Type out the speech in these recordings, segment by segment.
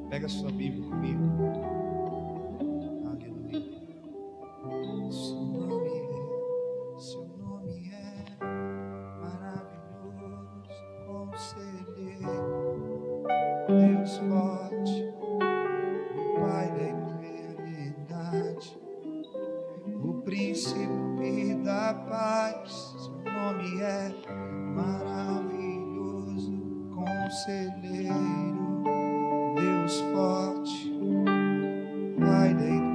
Pega a sua Bíblia comigo. Aleluia. Seu nome é maravilhoso, conselheiro, Deus forte, o Pai da eternidade, o príncipe da paz. Seu nome é maravilhoso, conselheiro, Deus forte, Pai da eternidade,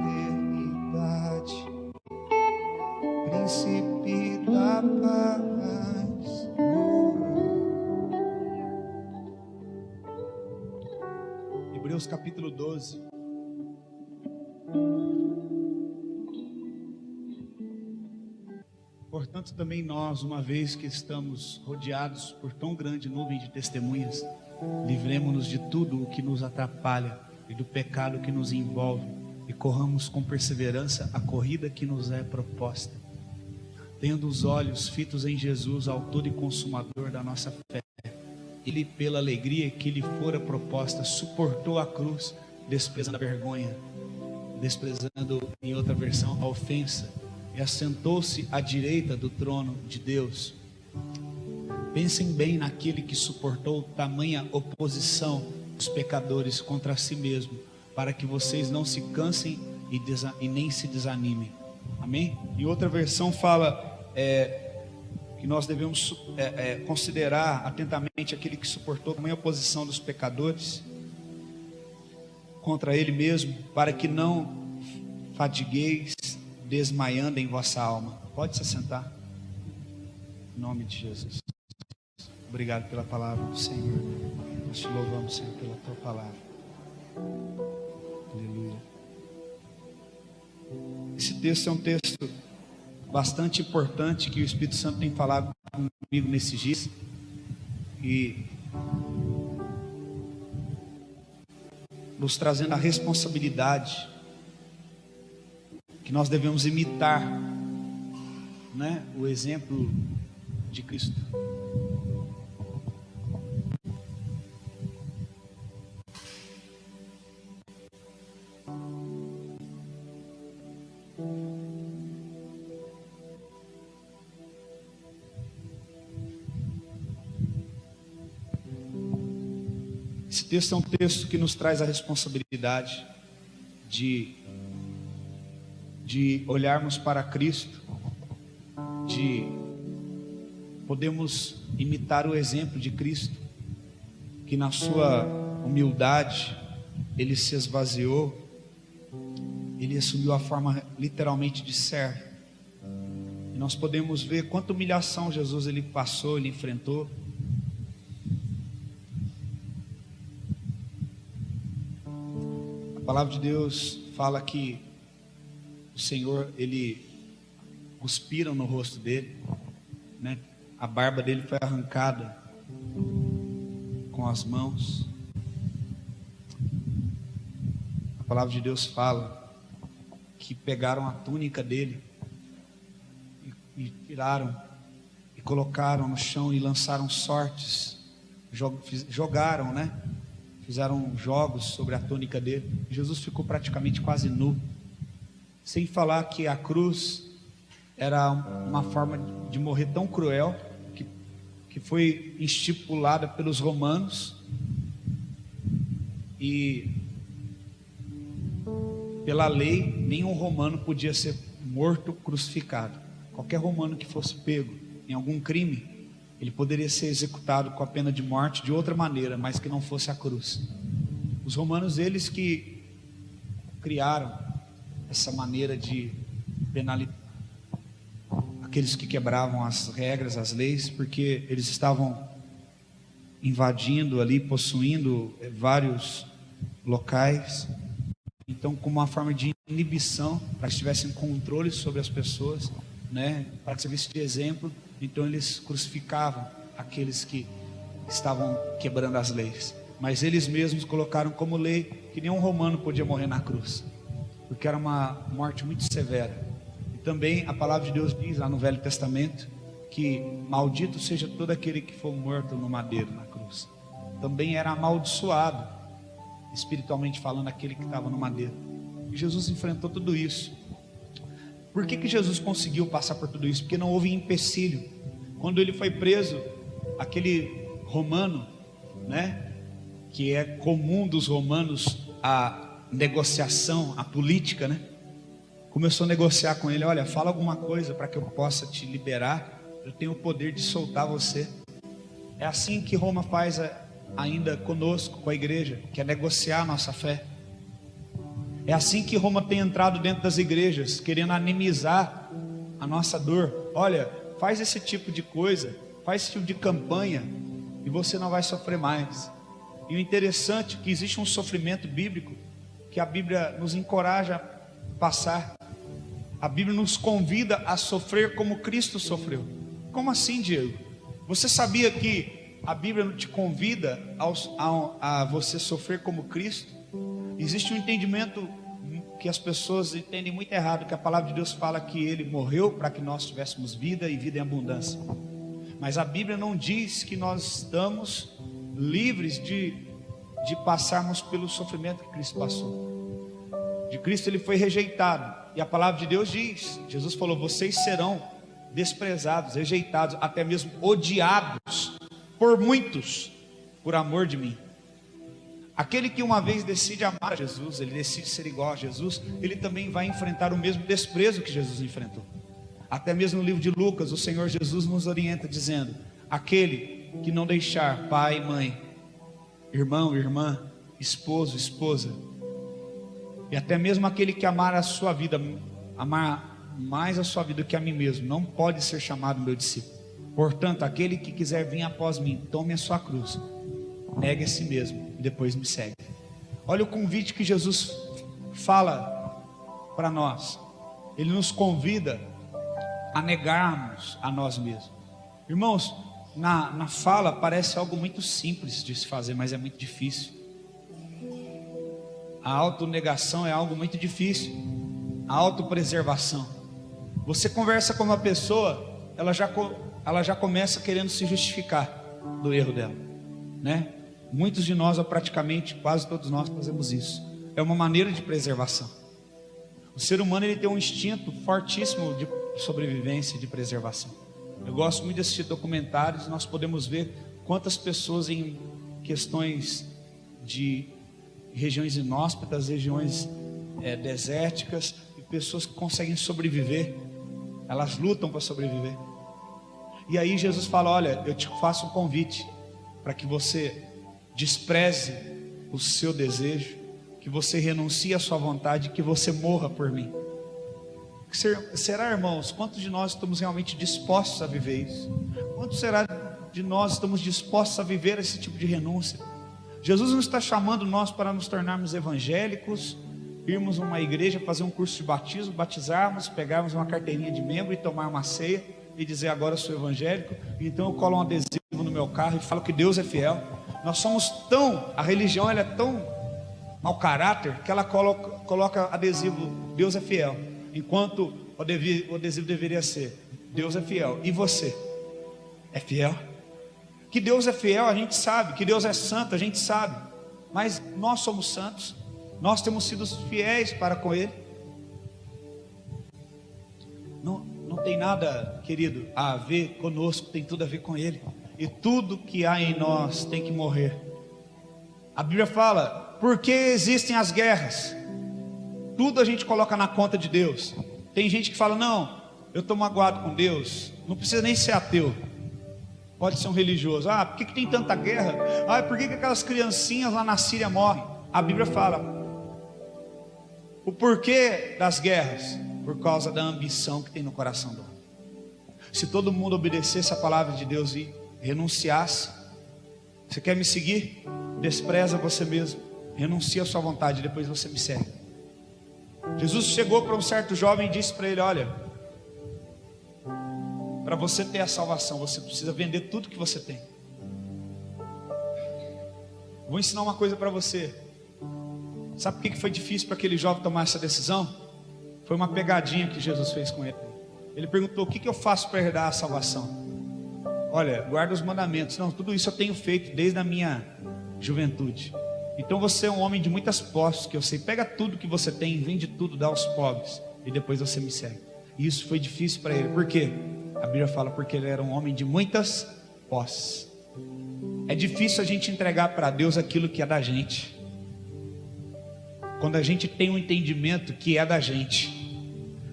príncipe da paz. Hebreus capítulo 12. Portanto, também nós, uma vez que estamos rodeados por tão grande nuvem de testemunhas, livremo-nos de tudo o que nos atrapalha e do pecado que nos envolve, e corramos com perseverança a corrida que nos é proposta, tendo os olhos fitos em Jesus, autor e consumador da nossa fé. Ele, pela alegria que lhe fora proposta, suportou a cruz, desprezando a vergonha, desprezando, em outra versão, a ofensa, e assentou-se à direita do trono de Deus. Pensem bem naquele que suportou tamanha oposição dos pecadores contra si mesmo, para que vocês não se cansem e nem se desanimem. Amém? E outra versão fala que nós devemos considerar atentamente aquele que suportou tamanha oposição dos pecadores contra ele mesmo, para que não fadigueis desmaiando em vossa alma. Pode se assentar. Em nome de Jesus. Obrigado pela palavra do Senhor. Nós te louvamos, Senhor, pela tua palavra. Aleluia. Esse texto é um texto bastante importante que o Espírito Santo tem falado comigo nesses dias. E nos trazendo a responsabilidade que nós devemos imitar, né, o exemplo de Cristo. Esse texto é um texto que nos traz a responsabilidade de olharmos para Cristo, de podermos imitar o exemplo de Cristo, que na sua humildade ele se esvaziou, ele assumiu a forma literalmente de servo. E nós podemos ver quanta humilhação Jesus ele passou, ele enfrentou. A palavra de Deus fala que o Senhor, ele cuspiram no rosto dele, né? A barba dele foi arrancada com as mãos. A palavra de Deus fala que pegaram a túnica dele e tiraram e colocaram no chão e lançaram sortes, jogaram, né? Fizeram jogos sobre a túnica dele. Jesus ficou praticamente quase nu. Sem falar que a cruz era uma forma de morrer tão cruel que foi estipulada pelos romanos, e pela lei nenhum romano podia ser morto, crucificado. Qualquer romano que fosse pego em algum crime, ele poderia ser executado com a pena de morte de outra maneira, mas que não fosse a cruz. Os romanos, eles que criaram essa maneira de penalizar aqueles que quebravam as regras, as leis, porque eles estavam invadindo ali, possuindo vários locais. Então, como uma forma de inibição, para que tivessem controle sobre as pessoas, né, para que servisse de exemplo, então eles crucificavam aqueles que estavam quebrando as leis. Mas eles mesmos colocaram como lei que nenhum romano podia morrer na cruz, porque era uma morte muito severa. E também a palavra de Deus diz lá no Velho Testamento que maldito seja todo aquele que for morto no madeiro, na cruz. Também era amaldiçoado, espiritualmente falando, aquele que estava no madeiro. E Jesus enfrentou tudo isso. Por que Jesus conseguiu passar por tudo isso? Porque não houve empecilho. Quando ele foi preso, aquele romano, né, que é comum dos romanos a negociação, a política, né, começou a negociar com ele: olha, fala alguma coisa para que eu possa te liberar, eu tenho o poder de soltar você. É assim que Roma faz ainda conosco, com a igreja, que é negociar a nossa fé. É assim que Roma tem entrado dentro das igrejas, querendo animizar a nossa dor. Olha, faz esse tipo de coisa, faz esse tipo de campanha, e você não vai sofrer mais. E o interessante é que existe um sofrimento bíblico que a Bíblia nos encoraja a passar. A Bíblia nos convida a sofrer como Cristo sofreu. Como assim, Diego? Você sabia que a Bíblia te convida a você sofrer como Cristo? Existe um entendimento que as pessoas entendem muito errado, que a palavra de Deus fala que Ele morreu para que nós tivéssemos vida e vida em abundância. Mas a Bíblia não diz que nós estamos livres de passarmos pelo sofrimento que Cristo passou. De Cristo Ele foi rejeitado, e a palavra de Deus diz, Jesus falou: vocês serão desprezados, rejeitados, até mesmo odiados por muitos, por amor de mim. Aquele que uma vez decide amar Jesus, ele decide ser igual a Jesus, ele também vai enfrentar o mesmo desprezo que Jesus enfrentou. Até mesmo no livro de Lucas, o Senhor Jesus nos orienta dizendo: aquele que não deixar pai, mãe, irmão, irmã, esposo, esposa, e até mesmo aquele que amar a sua vida, amar mais a sua vida que a mim mesmo, não pode ser chamado meu discípulo. Portanto, aquele que quiser vir após mim, tome a sua cruz, negue a si mesmo e depois me segue. Olha o convite que Jesus fala para nós. Ele nos convida a negarmos a nós mesmos. Irmãos, na fala parece algo muito simples de se fazer, mas é muito difícil. A autonegação é algo muito difícil. A autopreservação. Você conversa com uma pessoa, ela já começa querendo se justificar do erro dela, né? Muitos de nós, ou praticamente quase todos nós, fazemos isso. É uma maneira de preservação. O ser humano, ele tem um instinto fortíssimo de sobrevivência, de preservação. Eu gosto muito de assistir documentários. Nós podemos ver quantas pessoas em questões de regiões inóspitas, regiões desérticas, e pessoas que conseguem sobreviver. Elas lutam para sobreviver. E aí Jesus fala: olha, eu te faço um convite para que você despreze o seu desejo, que você renuncie à sua vontade, que você morra por mim. Será, irmãos, quantos de nós estamos realmente dispostos a viver isso? Quantos será de nós estamos dispostos a viver esse tipo de renúncia? Jesus não está chamando nós para nos tornarmos evangélicos, irmos a uma igreja, fazer um curso de batismo, batizarmos, pegarmos uma carteirinha de membro e tomar uma ceia e dizer: agora eu sou evangélico, então eu colo um adesivo no meu carro e falo que Deus é fiel. Nós somos a religião, ela é tão mau caráter que ela coloca adesivo: Deus é fiel, enquanto o adesivo deveria ser: Deus é fiel. E você é fiel? Que Deus é fiel a gente sabe, que Deus é santo a gente sabe, mas nós somos santos? Nós temos sido fiéis para com Ele? Não tem nada, querido, a ver conosco, tem tudo a ver com Ele. E tudo que há em nós tem que morrer. A Bíblia fala: por que existem as guerras? Tudo a gente coloca na conta de Deus. Tem gente que fala: não, eu estou magoado com Deus. Não precisa nem ser ateu, pode ser um religioso. Por que tem tanta guerra? Por que aquelas criancinhas lá na Síria morrem? A Bíblia fala o porquê das guerras: por causa da ambição que tem no coração do homem. Se todo mundo obedecesse a palavra de Deus e renunciasse: você quer me seguir? Despreza você mesmo, renuncia a sua vontade, depois você me segue. Jesus chegou para um certo jovem e disse para ele: olha, para você ter a salvação, você precisa vender tudo que você tem. Vou ensinar uma coisa para você. Sabe por que foi difícil para aquele jovem tomar essa decisão? Foi uma pegadinha que Jesus fez com ele. Ele perguntou: o que eu faço para herdar a salvação? olha, guarda os mandamentos. Não, tudo isso eu tenho feito desde a minha juventude. Então você é um homem de muitas posses, que eu sei. Pega tudo que você tem, vende tudo, dá aos pobres, e depois você me segue. E isso foi difícil para ele. Por quê? A Bíblia fala porque ele era um homem de muitas posses. É difícil a gente entregar para Deus aquilo que é da gente, quando a gente tem um entendimento que é da gente,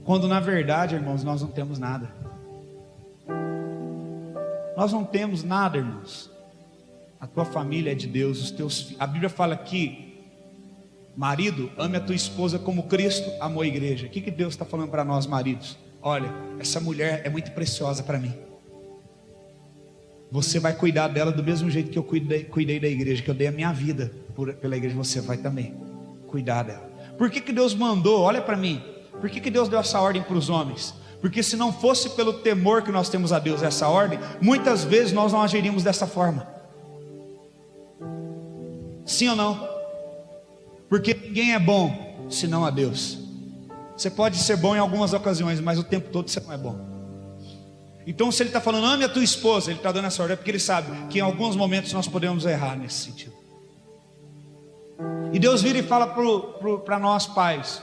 quando na verdade, irmãos, nós não temos nada. Nós não temos nada, irmãos. A tua família é de Deus, os teus filhos. A Bíblia fala que marido, ame a tua esposa como Cristo amou a igreja. O que Deus está falando para nós, maridos? Olha, essa mulher é muito preciosa para mim. Você vai cuidar dela do mesmo jeito que eu cuidei da igreja, que eu dei a minha vida pela igreja. Você vai também cuidar dela. Por que Deus mandou? Olha para mim. Por que Deus deu essa ordem para os homens? Porque se não fosse pelo temor que nós temos a Deus, essa ordem, muitas vezes nós não agiríamos dessa forma. Sim ou não? Porque ninguém é bom senão a Deus. Você pode ser bom em algumas ocasiões, mas o tempo todo você não é bom. Então se ele está falando, ame a tua esposa, ele está dando essa ordem, é porque ele sabe que em alguns momentos nós podemos errar nesse sentido. E Deus vira e fala para nós pais,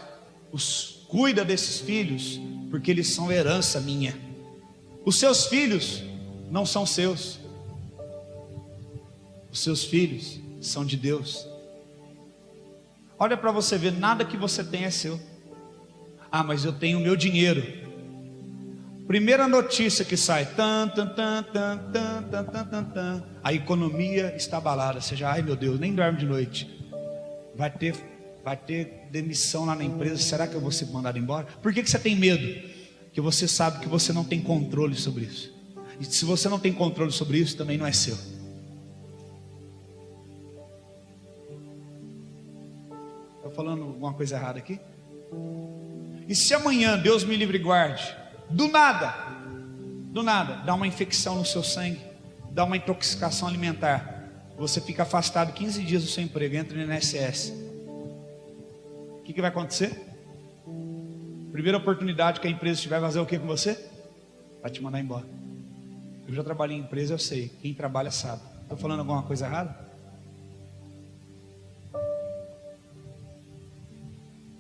cuida desses filhos, porque eles são herança minha. Os seus filhos não são seus. Os seus filhos são de Deus. Olha para você ver, nada que você tem é seu. Ah, mas eu tenho o meu dinheiro. Primeira notícia que sai, a economia está abalada. Você já, ai meu Deus, nem dorme de noite. Vai ter demissão lá na empresa. Será que eu vou ser mandado embora? Por que você tem medo? Porque você sabe que você não tem controle sobre isso. E se você não tem controle sobre isso, também não é seu. Estou falando alguma coisa errada aqui? E se amanhã, Deus me livre e guarde, do nada, dá uma infecção no seu sangue, dá uma intoxicação alimentar, você fica afastado 15 dias do seu emprego, entra no INSS, o que vai acontecer? Primeira oportunidade que a empresa tiver, vai fazer o que com você? Vai te mandar embora. Eu já trabalhei em empresa, eu sei, quem trabalha sabe. Estou falando alguma coisa errada?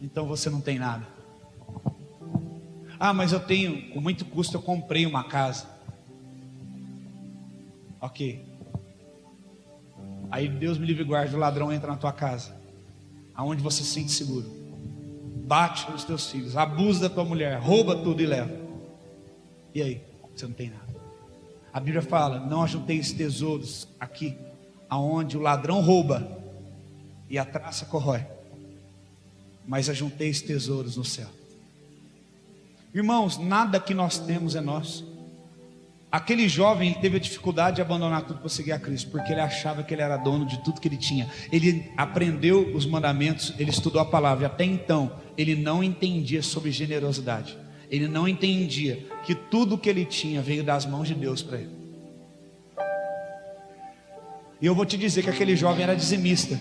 Então você não tem nada. Ah, mas eu tenho, com muito custo eu comprei uma casa. Ok. Aí Deus me livre e guarde, o ladrão entra na tua casa, aonde você se sente seguro, bate nos teus filhos, abusa da tua mulher, rouba tudo e leva. E aí? Você não tem nada. A Bíblia fala, não ajunteis tesouros aqui, aonde o ladrão rouba e a traça corrói, mas ajunteis tesouros no céu. Irmãos, nada que nós temos é nosso. Aquele jovem teve a dificuldade de abandonar tudo para seguir a Cristo, porque ele achava que ele era dono de tudo que ele tinha. Ele aprendeu os mandamentos, ele estudou a palavra, e até então ele não entendia sobre generosidade. Ele não entendia que tudo que ele tinha veio das mãos de Deus para ele. E eu vou te dizer que aquele jovem era dizimista,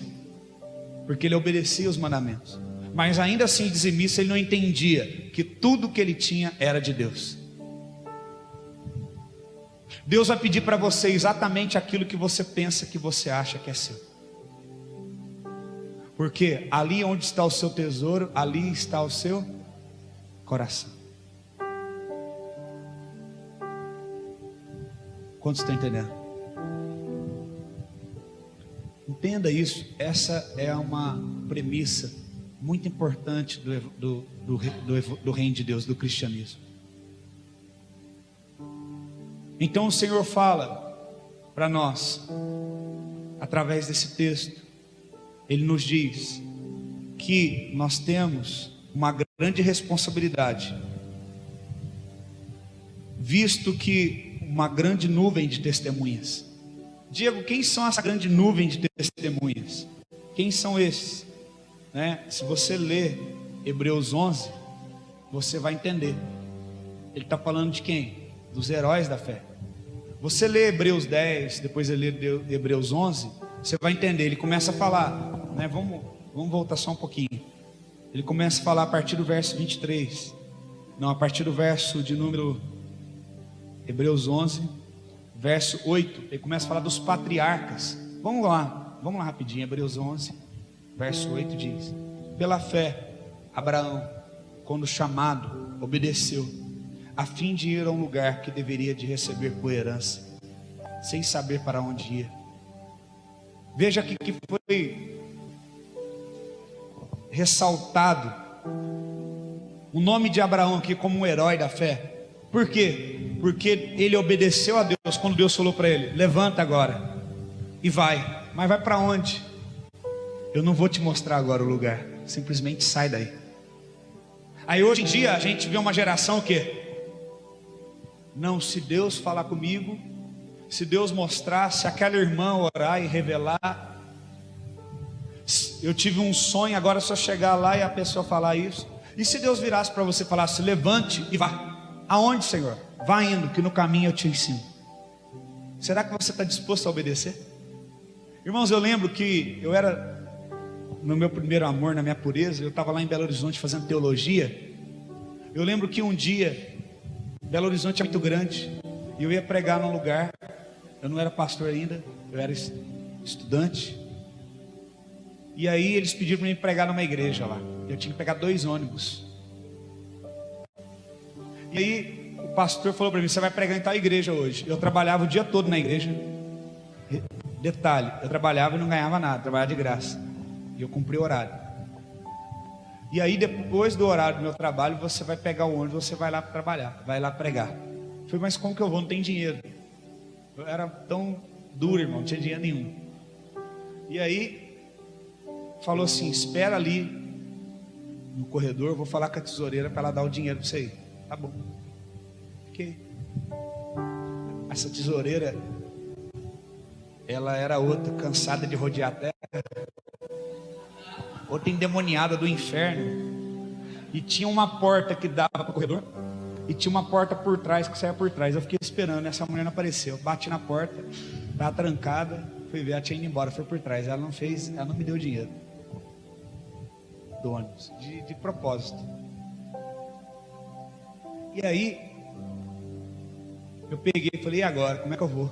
porque ele obedecia os mandamentos. Mas ainda assim, dizimista, ele não entendia que tudo que ele tinha era de Deus. Deus vai pedir para você exatamente aquilo que você pensa, que você acha que é seu. Porque ali onde está o seu tesouro, ali está o seu coração. Quantos estão entendendo? Entenda isso. Essa é uma premissa muito importante do reino de Deus, do cristianismo. Então o Senhor fala para nós, através desse texto, Ele nos diz que nós temos uma grande responsabilidade, visto que uma grande nuvem de testemunhas. Diego, quem são essa grande nuvem de testemunhas? Quem são esses? Se você ler Hebreus 11, você vai entender. Ele está falando de quem? Dos heróis da fé. Você lê Hebreus 10, depois ele lê Hebreus 11, você vai entender. Ele começa a falar, vamos voltar só um pouquinho. Ele começa a falar a partir do verso 23. Não, a partir do verso de número Hebreus 11, verso 8, ele começa a falar dos patriarcas. Vamos lá rapidinho, Hebreus 11, verso 8 diz: pela fé, Abraão, quando chamado, obedeceu, a fim de ir a um lugar que deveria de receber por herança, sem saber para onde ia. Veja aqui que foi ressaltado o nome de Abraão aqui como um herói da fé. Por quê? Porque ele obedeceu a Deus quando Deus falou para ele: levanta agora e vai. Mas vai para onde? Eu não vou te mostrar agora o lugar, simplesmente sai daí. Aí hoje em dia a gente vê uma geração que não, se Deus falar comigo, se Deus mostrar, se aquela irmã orar e revelar, eu tive um sonho, agora é só chegar lá e a pessoa falar isso. E se Deus virasse para você e falasse: levante e vá. Aonde, Senhor? Vá indo, que no caminho eu te ensino. Será que você está disposto a obedecer? Irmãos, eu lembro que eu era, no meu primeiro amor, na minha pureza, eu estava lá em Belo Horizonte fazendo teologia. Eu lembro que um dia, Belo Horizonte é muito grande, e eu ia pregar num lugar. Eu não era pastor ainda, eu era estudante. E aí eles pediram para mim pregar numa igreja lá. Eu tinha que pegar 2 ônibus. E aí o pastor falou para mim: você vai pregar em tal igreja hoje. Eu trabalhava o dia todo na igreja. Detalhe, eu trabalhava e não ganhava nada, trabalhava de graça. E eu cumpri o horário. E aí depois do horário do meu trabalho, você vai pegar o ônibus, você vai lá trabalhar, vai lá pregar. Eu falei: mas como que eu vou? Não tem dinheiro. Eu era tão duro, irmão, não tinha dinheiro nenhum. E aí falou assim: espera ali no corredor, eu vou falar com a tesoureira para ela dar o dinheiro para você ir. Tá bom. Fiquei. Essa tesoureira, ela era outra, cansada de rodear a terra, outra endemoniada do inferno. E tinha uma porta que dava para o corredor, e tinha uma porta por trás que saía por trás. Eu fiquei esperando, essa mulher não apareceu. Bati na porta, estava trancada. Fui ver, ela tinha ido embora, foi por trás. Ela não me deu dinheiro do ônibus, de propósito. E aí eu peguei e falei: e agora, como é que eu vou?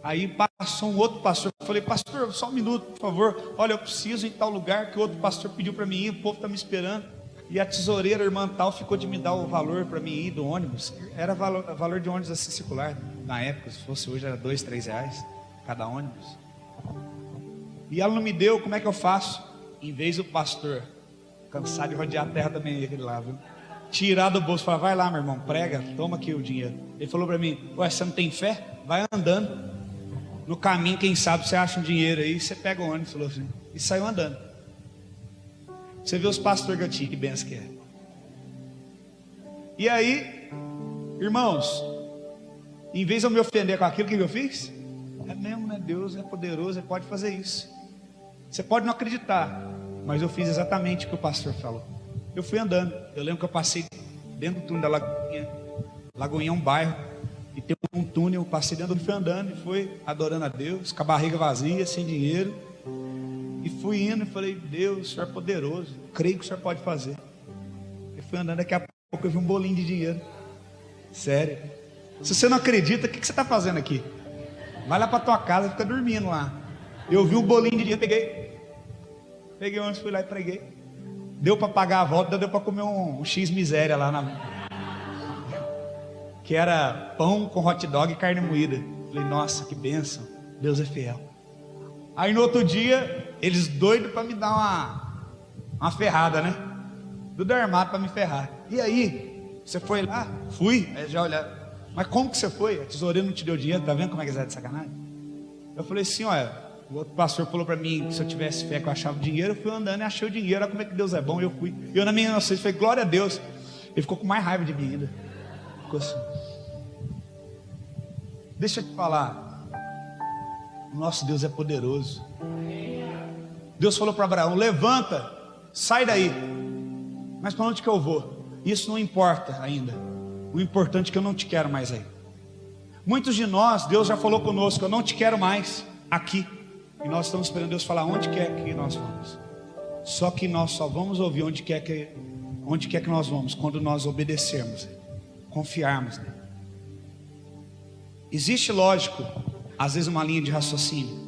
Aí passou um outro pastor. Eu falei: pastor, só um minuto, por favor. Olha, eu preciso ir em tal lugar que o outro pastor pediu para mim ir, o povo está me esperando. E a tesoureira, irmã tal, ficou de me dar o valor para mim ir do ônibus. Era valor de ônibus assim circular. Na época, se fosse hoje, era 2, 3 reais cada ônibus. E ela não me deu. Como é que eu faço? Em vez do pastor, cansado de rodear a terra também, aquele lá, viu? Tirar do bolso, falar: vai lá, meu irmão, prega, toma aqui o dinheiro. Ele falou para mim: ué, você não tem fé? Vai andando. No caminho, quem sabe você acha um dinheiro aí, você pega o ônibus. Falou assim, e saiu andando. Você vê os pastores que eu tinha, que benção que é. E aí, irmãos, em vez de eu me ofender com aquilo, que eu fiz? É mesmo, né? Deus é poderoso, Ele pode fazer isso. Você pode não acreditar, mas eu fiz exatamente o que o pastor falou. Eu fui andando. Eu lembro que eu passei dentro do túnel da Lagoinha. Lagoinha é um bairro, e tem um túnel. Eu passei dentro, fui andando e fui adorando a Deus, com a barriga vazia, sem dinheiro. E fui indo e falei: Deus, o Senhor é poderoso, eu creio que o Senhor pode fazer. E fui andando, daqui a pouco eu vi um bolinho de dinheiro. Sério. Se você não acredita, o que você está fazendo aqui? Vai lá para tua casa, fica dormindo lá. Eu vi um bolinho de dinheiro, peguei o ônibus, fui lá e preguei. Deu para pagar a volta, deu para comer um X miséria lá que era pão com hot dog e carne moída. Falei: nossa, que bênção, Deus é fiel. Aí no outro dia, eles doidos para me dar uma ferrada, né? Tudo armado para me ferrar. E aí, você foi lá? Fui. Aí já olharam: mas como que você foi? A tesoureira não te deu dinheiro, tá vendo como é que é de sacanagem? Eu falei assim: olha, o outro pastor falou para mim que se eu tivesse fé que eu achava o dinheiro. Eu fui andando e achei o dinheiro. Olha como é que Deus é bom. Eu fui. Eu na minha inocência falei: glória a Deus. Ele ficou com mais raiva de mim ainda. Ficou assim. Deixa eu te falar, o nosso Deus é poderoso. Deus falou para Abraão: levanta, sai daí. Mas para onde que eu vou? Isso não importa ainda. O importante é que eu não te quero mais aí. Muitos de nós, Deus já falou conosco: eu não te quero mais aqui. E nós estamos esperando Deus falar onde quer que nós vamos. Só que nós só vamos ouvir onde quer que nós vamos, quando nós obedecermos, confiarmos nele. Existe, lógico, às vezes uma linha de raciocínio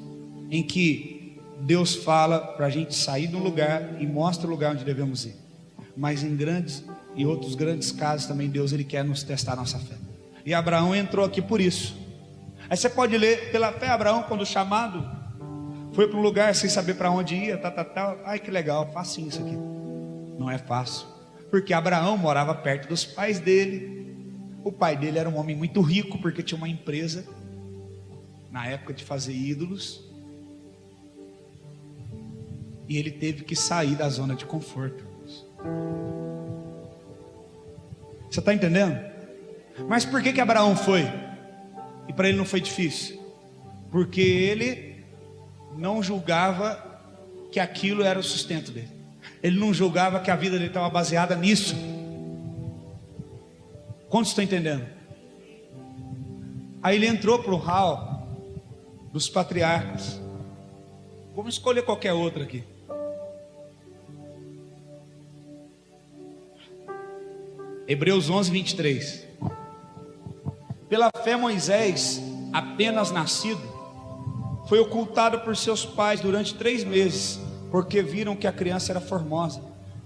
em que Deus fala para a gente sair de um lugar e mostra o lugar onde devemos ir. Mas em grandes e outros grandes casos também Deus ele quer nos testar a nossa fé. E Abraão entrou aqui por isso. Aí você pode ler, pela fé Abraão, quando chamado, foi para um lugar sem saber para onde ia, ai que legal, facinho isso aqui. Não é fácil, porque Abraão morava perto dos pais dele. O pai dele era um homem muito rico, porque tinha uma empresa na época de fazer ídolos. E ele teve que sair da zona de conforto. Você está entendendo? Mas por que Abraão foi? E para ele não foi difícil? Porque ele não julgava que aquilo era o sustento dele. Ele não julgava que a vida dele estava baseada nisso. Quantos estão entendendo? Aí ele entrou para o hall dos patriarcas. Vamos escolher qualquer outro aqui. Hebreus 11, 23. Pela fé Moisés, apenas nascido, foi ocultado por seus pais durante 3 meses, porque viram que a criança era formosa.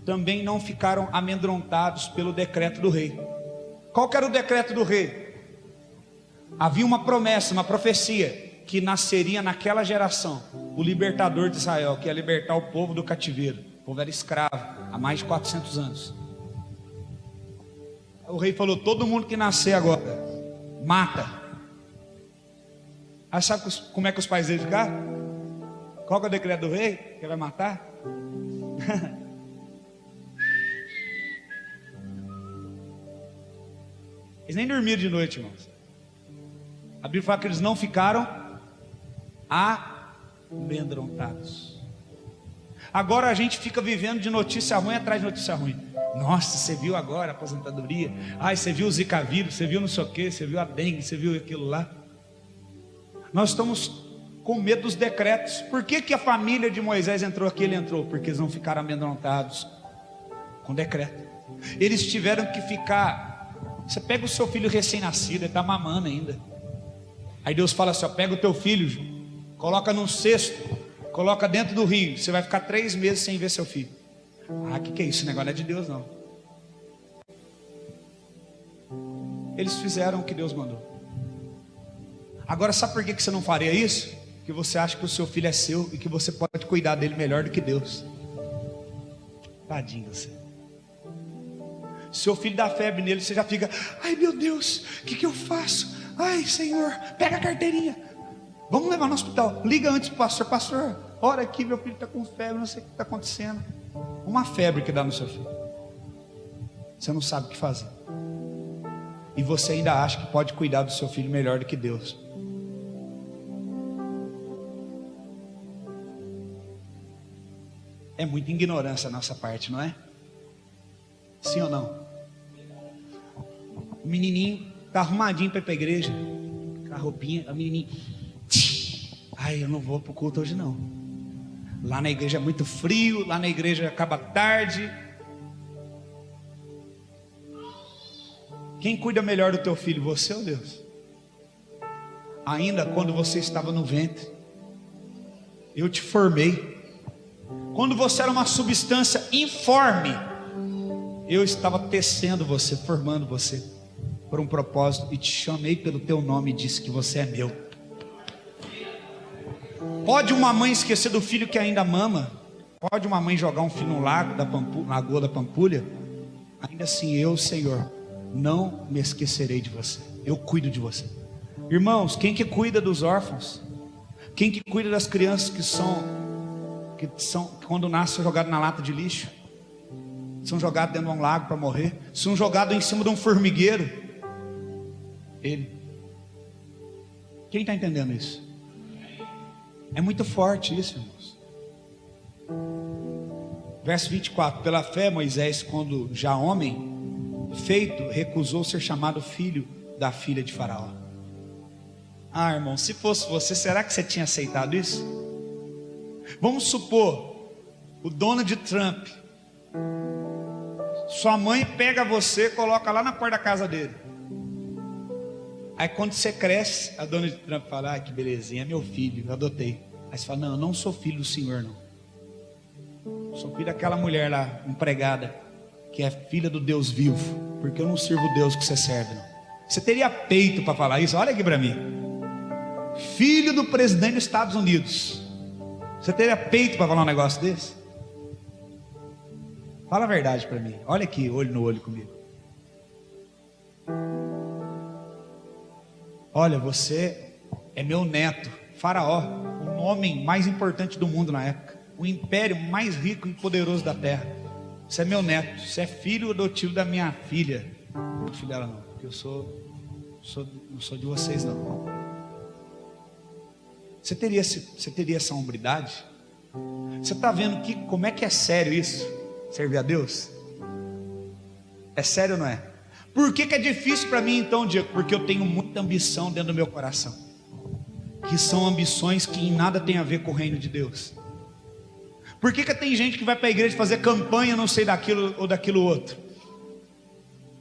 Também não ficaram amedrontados pelo decreto do rei. Qual que era o decreto do rei? Havia uma promessa, uma profecia, que nasceria naquela geração o libertador de Israel, que ia libertar o povo do cativeiro. O povo era escravo há mais de 400 anos. O rei falou: todo mundo que nascer agora, mata. Aí sabe como é que os pais dele ficaram? Qual que é o decreto do rei? Que vai matar? Eles nem dormiram de noite, irmãos. A Bíblia fala que eles não ficaram amedrontados. Agora a gente fica vivendo de notícia ruim atrás de notícia ruim. Nossa, você viu agora a aposentadoria? Ai, você viu o Zika vírus, você viu não sei o que, você viu a dengue, você viu aquilo lá. Nós estamos com medo dos decretos. Por que a família de Moisés entrou aqui? Ele entrou porque eles não ficaram amedrontados com decreto. Eles tiveram que ficar. Você pega o seu filho recém-nascido, ele está mamando ainda. Aí Deus fala assim: ó, pega o teu filho, coloca num cesto, coloca dentro do rio. Você vai ficar 3 meses sem ver seu filho. Ah, que é isso? Esse negócio não é de Deus, não. Eles fizeram o que Deus mandou. Agora, sabe por que você não faria isso? Porque você acha que o seu filho é seu e que você pode cuidar dele melhor do que Deus. Tadinho você. Seu filho dá febre nele, você já fica: ai meu Deus, o que eu faço? Ai Senhor, pega a carteirinha, vamos levar no hospital. Liga antes para o pastor: pastor, ora aqui, meu filho está com febre, não sei o que está acontecendo. Uma febre que dá no seu filho. Você não sabe o que fazer. E você ainda acha que pode cuidar do seu filho melhor do que Deus. É muita ignorância da nossa parte, não é? Sim ou não? O menininho está arrumadinho para ir para a igreja, com a roupinha, a menininha: ai, eu não vou para o culto hoje não. Lá na igreja é muito frio, lá na igreja acaba tarde. Quem cuida melhor do teu filho, você ou Deus? Ainda quando você estava no ventre, eu te formei. Quando você era uma substância informe, eu estava tecendo você, formando você por um propósito, e te chamei pelo teu nome e disse que você é meu. Pode uma mãe esquecer do filho que ainda mama? Pode uma mãe jogar um filho no lago da Lagoa da Pampulha? Ainda assim eu, Senhor, não me esquecerei de você. Eu cuido de você. Irmãos, quem que cuida dos órfãos? Quem que cuida das crianças que quando nascem jogadas na lata de lixo? São jogados dentro de um lago para morrer? São jogados em cima de um formigueiro? Ele. Quem está entendendo isso? É muito forte isso, irmãos. Verso 24: pela fé Moisés, quando já homem feito, recusou ser chamado filho da filha de Faraó. Ah, irmão, se fosse você, será que você tinha aceitado isso? Vamos supor, o Donald Trump, sua mãe pega você, coloca lá na porta da casa dele. Aí quando você cresce, a dona de Trump fala: ah, que belezinha, é meu filho, eu adotei. Aí você fala: não, eu não sou filho do senhor, não. Sou filho daquela mulher lá, empregada, que é filha do Deus vivo, porque eu não sirvo o Deus que você serve, não. Você teria peito para falar isso? Olha aqui para mim. Filho do presidente dos Estados Unidos. Você teria peito para falar um negócio desse? Fala a verdade para mim. Olha aqui, olho no olho comigo. Olha, você é meu neto, Faraó, o homem mais importante do mundo na época, o império mais rico e poderoso da terra. Você é meu neto, você é filho adotivo da minha filha. Não filho dela não, porque eu não sou de vocês não. Você teria essa hombridade? Você está vendo como é que é sério isso? Servir a Deus? É sério ou não é? Por que é difícil para mim então, Diego? Porque eu tenho muita ambição dentro do meu coração, que são ambições que em nada tem a ver com o reino de Deus. Por que tem gente que vai para a igreja fazer campanha não sei daquilo ou daquilo outro?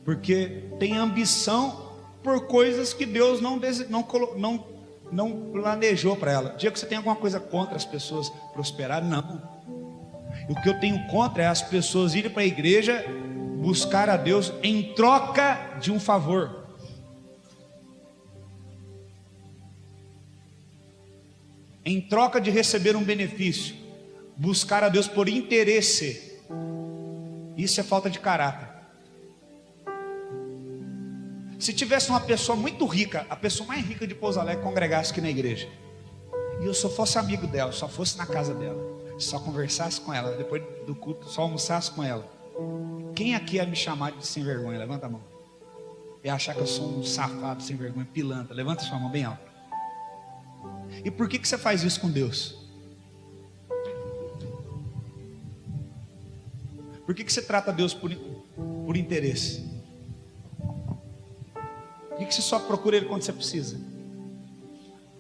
Porque tem ambição por coisas que Deus não planejou para ela. Diego, você tem alguma coisa contra as pessoas prosperarem? Não. O que eu tenho contra é as pessoas irem para a igreja buscar a Deus em troca de um favor. Em troca de receber um benefício. Buscar a Deus por interesse. Isso é falta de caráter. Se tivesse uma pessoa muito rica, a pessoa mais rica de Pouso Alegre, congregasse aqui na igreja, e eu só fosse amigo dela, só fosse na casa dela, só conversasse com ela, depois do culto só almoçasse com ela, quem aqui ia me chamar de sem vergonha? Levanta a mão. E achar que eu sou um safado sem vergonha, pilantra. Levanta sua mão bem alto. E por que você faz isso com Deus? Por que você trata Deus por interesse? Por que você só procura Ele quando você precisa?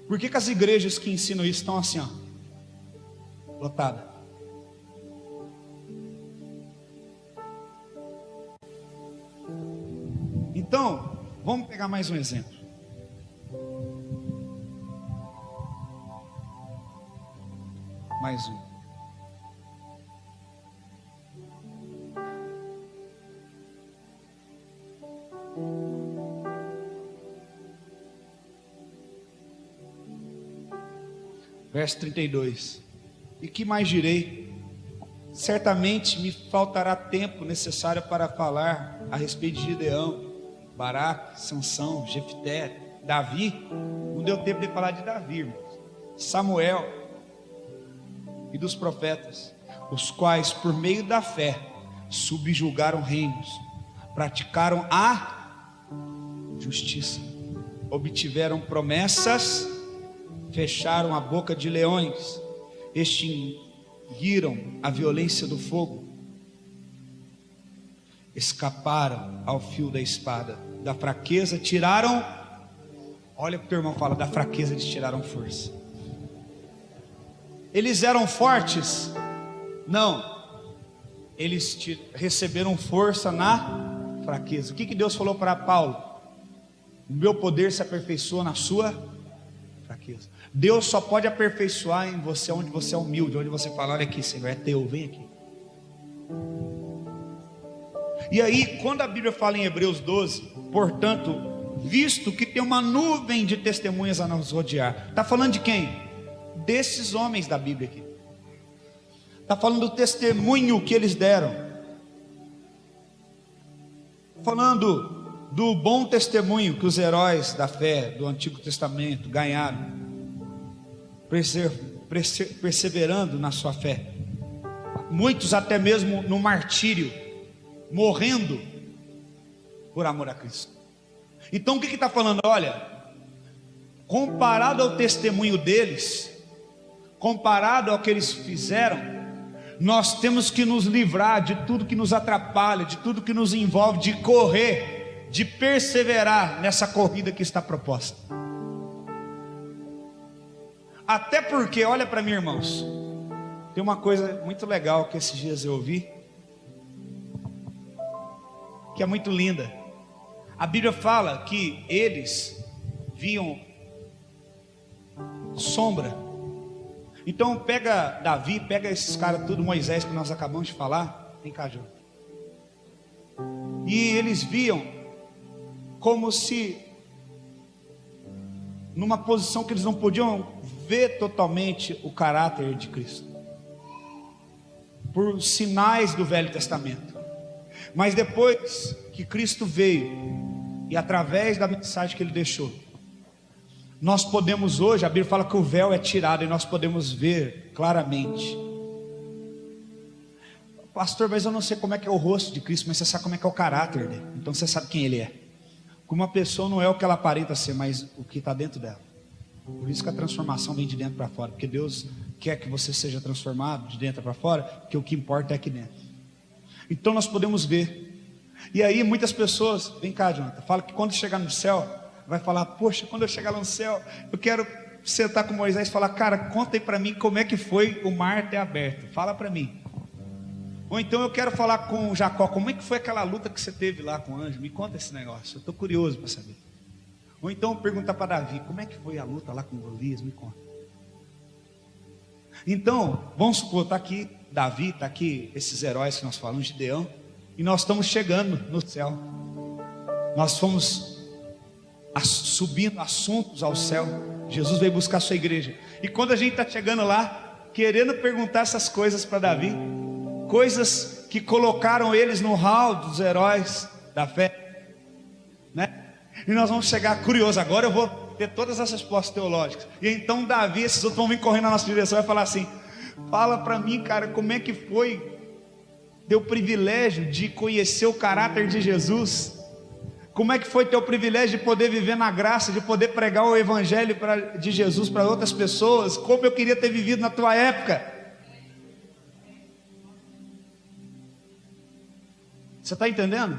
Por que as igrejas que ensinam isso estão assim, ó, lotadas? Então, vamos pegar mais um exemplo. Mais um. Verso 32. E que mais direi? Certamente me faltará tempo necessário para falar a respeito de Gideão, Baraque, Sansão, Jefté, Davi. Não deu tempo de falar de Davi, irmãos. Samuel e dos profetas, os quais por meio da fé subjugaram reinos, praticaram a justiça, obtiveram promessas, fecharam a boca de leões, extinguiram a violência do fogo, escaparam ao fio da espada, da fraqueza tiraram, olha o que o teu irmão fala, da fraqueza eles tiraram força. Eles eram fortes? Não, eles receberam força na fraqueza. O que Deus falou para Paulo? O meu poder se aperfeiçoa na sua fraqueza. Deus só pode aperfeiçoar em você onde você é humilde, onde você fala: olha aqui, Senhor, é teu, vem aqui. E aí, quando a Bíblia fala em Hebreus 12, portanto, visto que tem uma nuvem de testemunhas a nos rodear, está falando de quem? Desses homens da Bíblia aqui. Está falando do testemunho que eles deram, falando do bom testemunho que os heróis da fé do Antigo Testamento ganharam, perseverando na sua fé, muitos até mesmo no martírio, morrendo por amor a Cristo. Então o que está falando? Olha, comparado ao testemunho deles, comparado ao que eles fizeram, nós temos que nos livrar de tudo que nos atrapalha, de tudo que nos envolve, de correr, de perseverar nessa corrida que está proposta. Até porque, olha para mim, irmãos, tem uma coisa muito legal que esses dias eu ouvi, que é muito linda. A Bíblia fala que eles viam sombra. Então pega Davi, pega esses caras tudo, Moisés que nós acabamos de falar, vem cá, João. E eles viam como se numa posição que eles não podiam ver totalmente o caráter de Cristo, por sinais do Velho Testamento. Mas depois que Cristo veio, e através da mensagem que Ele deixou, nós podemos hoje, a Bíblia fala que o véu é tirado e nós podemos ver claramente. Pastor, mas eu não sei como é que é o rosto de Cristo, mas você sabe como é que é o caráter dele, então você sabe quem Ele é. Como uma pessoa não é o que ela aparenta ser, mas o que está dentro dela. Por isso que a transformação vem de dentro para fora, porque Deus quer que você seja transformado de dentro para fora, porque o que importa é aqui dentro. Então nós podemos ver. E aí muitas pessoas, vem cá, Jonathan, fala que quando chegar no céu, vai falar, poxa, quando eu chegar lá no céu, eu quero sentar com Moisés e falar, cara, conta aí para mim como é que foi o mar ter aberto, fala para mim. Ou então eu quero falar com Jacó, como é que foi aquela luta que você teve lá com o anjo, me conta esse negócio, eu estou curioso para saber. Ou então perguntar para Davi, como é que foi a luta lá com Golias, me conta. Então, vamos supor, está aqui Davi, está aqui esses heróis que nós falamos, Gideão, e nós estamos chegando no céu. Nós fomos subindo assuntos ao céu. Jesus veio buscar a sua igreja. E quando a gente está chegando lá, querendo perguntar essas coisas para Davi, coisas que colocaram eles no hall dos heróis da fé, né? E nós vamos chegar curioso. Agora eu vou ter todas as respostas teológicas. E então Davi, esses outros vão vir correndo na nossa direção e vai falar assim: fala para mim, cara, como é que foi teu privilégio de conhecer o caráter de Jesus? Como é que foi teu privilégio de poder viver na graça, de poder pregar o evangelho de Jesus para outras pessoas? Como eu queria ter vivido na tua época. Você está entendendo?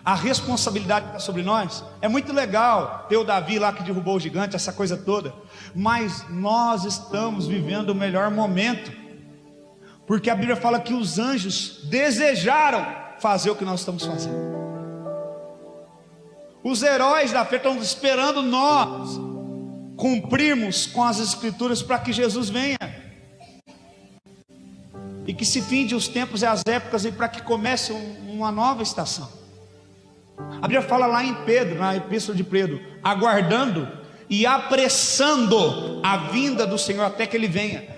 A responsabilidade que está sobre nós. É muito legal ter o Davi lá que derrubou o gigante, essa coisa toda, mas nós estamos vivendo o melhor momento, porque a Bíblia fala que os anjos desejaram fazer o que nós estamos fazendo. Os heróis da fé estão esperando nós cumprirmos com as escrituras para que Jesus venha, e que se finde os tempos e as épocas, e para que comece uma nova estação. A Bíblia fala lá em Pedro, na epístola de Pedro, aguardando e apressando a vinda do Senhor até que Ele venha.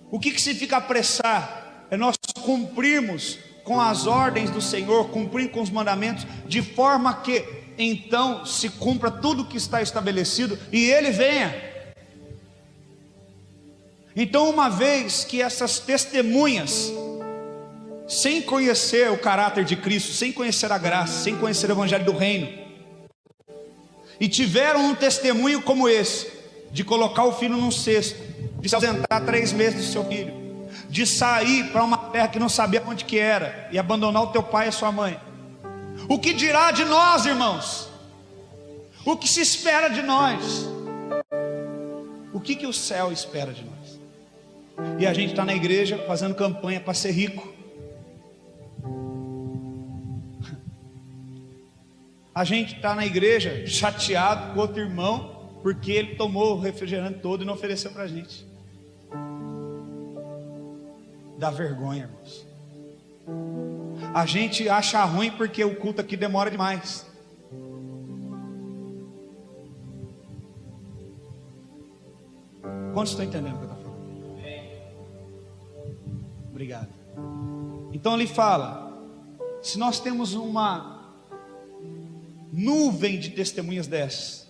O que significa apressar? É nós cumprirmos com as ordens do Senhor, cumprir com os mandamentos, de forma que então se cumpra tudo que está estabelecido e Ele venha. Então, uma vez que essas testemunhas, sem conhecer o caráter de Cristo, sem conhecer a graça, sem conhecer o evangelho do reino, e tiveram um testemunho como esse, de colocar o filho num cesto, de se ausentar 3 meses do seu filho, de sair para uma terra que não sabia onde que era, e abandonar o teu pai e a sua mãe, o que dirá de nós, irmãos? O que se espera de nós? O que o céu espera de nós? E a gente está na igreja fazendo campanha para ser rico. A gente está na igreja chateado com outro irmão, porque ele tomou o refrigerante todo e não ofereceu para a gente. Dá vergonha, irmãos. A gente acha ruim porque o culto aqui demora demais. Quantos estão entendendo o que eu estou falando? Obrigado. Então ele fala: se nós temos uma nuvem de testemunhas dessas,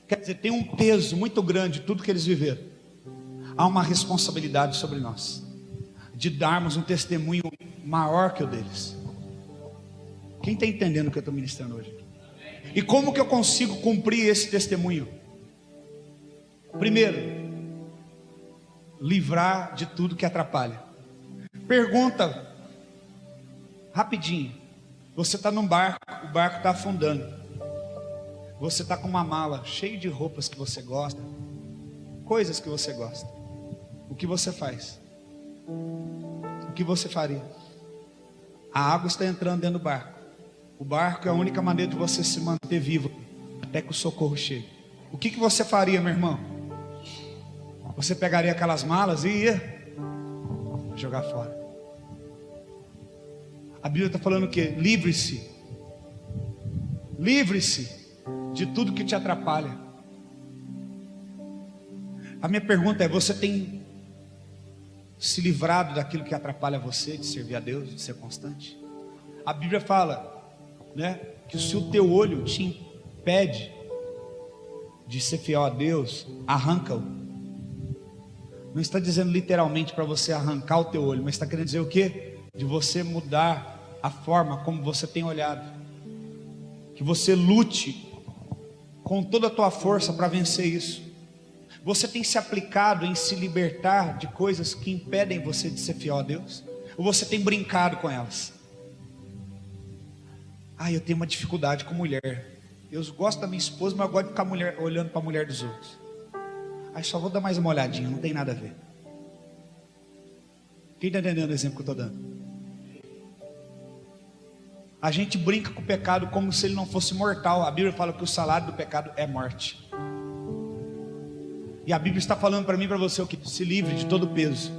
quer dizer, tem um peso muito grande tudo que eles viveram. Há uma responsabilidade sobre nós de darmos um testemunho maior que o deles. Quem está entendendo o que eu estou ministrando hoje? E como que eu consigo cumprir esse testemunho? Primeiro, livrar de tudo que atrapalha. Pergunta rapidinho: você está num barco, o barco está afundando, você está com uma mala cheia de roupas que você gosta, coisas que você gosta, o que você faz? O que você faria? A água está entrando dentro do barco, o barco é a única maneira de você se manter vivo. até que o socorro chegue. O que você faria, meu irmão? Você pegaria aquelas malas e ia jogar fora. A Bíblia está falando o quê? Livre-se. Livre-se de tudo que te atrapalha. A minha pergunta é: você tem se livrado daquilo que atrapalha você de servir a Deus, de ser constante? A Bíblia fala, né, que se o teu olho te impede de ser fiel a Deus, arranca-o. Não está dizendo literalmente para você arrancar o teu olho, mas está querendo dizer o quê? De você mudar a forma como você tem olhado. Que você lute com toda a tua força para vencer isso. Você tem se aplicado em se libertar de coisas que impedem você de ser fiel a Deus? Ou você tem brincado com elas? Eu tenho uma dificuldade com mulher. Eu gosto da minha esposa, mas eu gosto de ficar olhando para a mulher dos outros. Só vou dar mais uma olhadinha, não tem nada a ver. Quem está entendendo o exemplo que eu estou dando? A gente brinca com o pecado como se ele não fosse mortal. A Bíblia fala que o salário do pecado é morte. E a Bíblia está falando para mim e para você o que? Se livre de todo peso.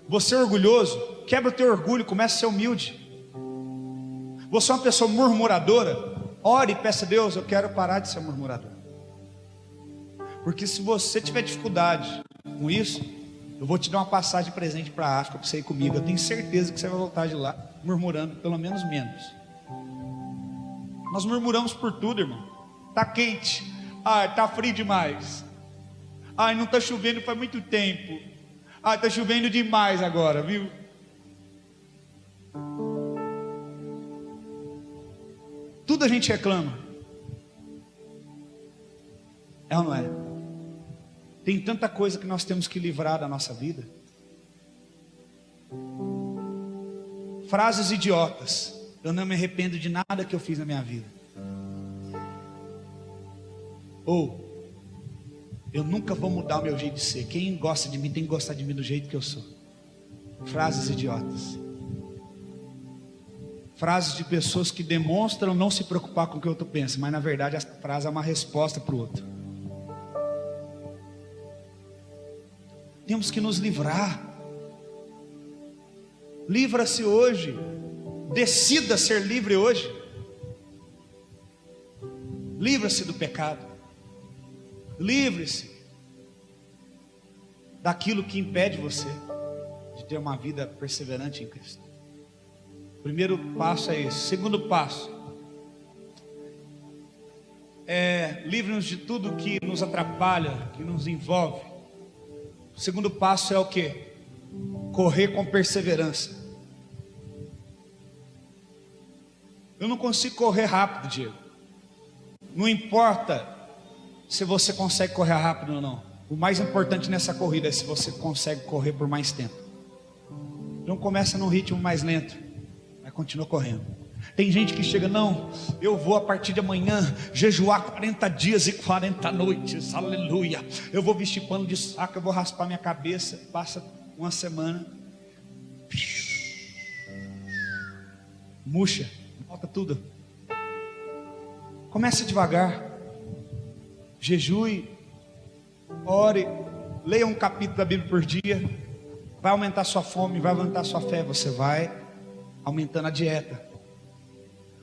Você é orgulhoso? Quebra o teu orgulho, comece a ser humilde. Você é uma pessoa murmuradora? Ore e peça a Deus: eu quero parar de ser murmurador. Porque se você tiver dificuldade com isso, eu vou te dar uma passagem presente para a África para você ir comigo. Eu tenho certeza que você vai voltar de lá murmurando, pelo menos menos. Nós murmuramos por tudo, irmão. Tá quente. Tá frio demais. Não tá chovendo faz muito tempo. Tá chovendo demais agora, viu? Tudo a gente reclama. É ou não é? Tem tanta coisa que nós temos que livrar da nossa vida. Frases idiotas: eu não me arrependo de nada que eu fiz na minha vida. Ou eu nunca vou mudar o meu jeito de ser. Quem gosta de mim tem que gostar de mim do jeito que eu sou. Frases idiotas. Frases de pessoas que demonstram não se preocupar com o que o outro pensa, mas na verdade essa frase é uma resposta para o outro. Temos que nos livrar. Livra-se hoje. Decida ser livre hoje. Livra-se do pecado. Livre-se daquilo que impede você de ter uma vida perseverante em Cristo. Primeiro passo é esse. Segundo passo é: livre-nos de tudo que nos atrapalha, que nos envolve. O segundo passo é o quê? Correr com perseverança. Eu não consigo correr rápido, Diego. Não importa se você consegue correr rápido ou não. O mais importante nessa corrida é se você consegue correr por mais tempo. Então começa num ritmo mais lento, mas continua correndo. Tem gente que chega: não, eu vou a partir de amanhã jejuar 40 dias e 40 noites, aleluia. Eu vou vestir pano de saco, eu vou raspar minha cabeça. Passa uma semana, murcha, volta tudo. Começa devagar. Jejue, ore, leia um capítulo da Bíblia por dia. Vai aumentar sua fome, vai aumentar sua fé. Você vai aumentando a dieta.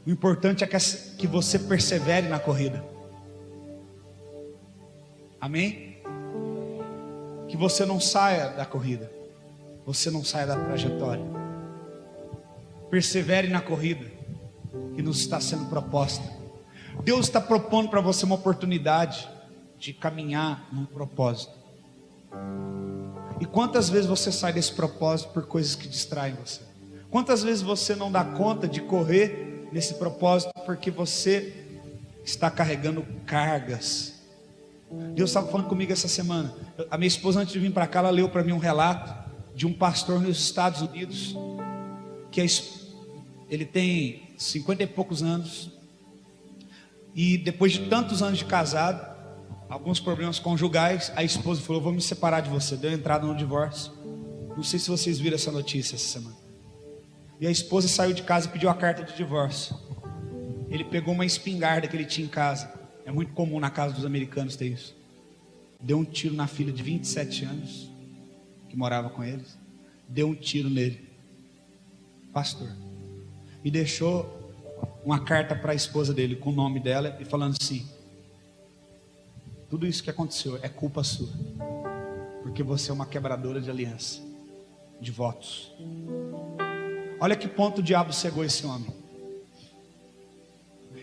O importante é que você persevere na corrida. Amém? Que você não saia da corrida, você não saia da trajetória. Persevere na corrida que nos está sendo proposta. Deus está propondo para você uma oportunidade de caminhar num propósito. E quantas vezes você sai desse propósito por coisas que distraem você? Quantas vezes você não dá conta de correr nesse propósito porque você está carregando cargas? Deus estava falando comigo essa semana. A minha esposa, antes de vir para cá, ela leu para mim um relato de um pastor nos Estados Unidos, que ele tem 50 e poucos anos, e depois de tantos anos de casado, alguns problemas conjugais, a esposa falou: vou me separar de você. Deu entrada no divórcio. Não sei se vocês viram essa notícia essa semana. E a esposa saiu de casa e pediu a carta de divórcio. Ele pegou uma espingarda que ele tinha em casa, É muito comum na casa dos americanos ter isso. Deu um tiro na filha de 27 anos, que morava com eles. Deu um tiro nele, pastor. E deixou uma carta para a esposa dele, com o nome dela, e falando assim: tudo isso que aconteceu é culpa sua, porque você é uma quebradora de aliança, de votos. Olha que ponto o diabo cegou esse homem.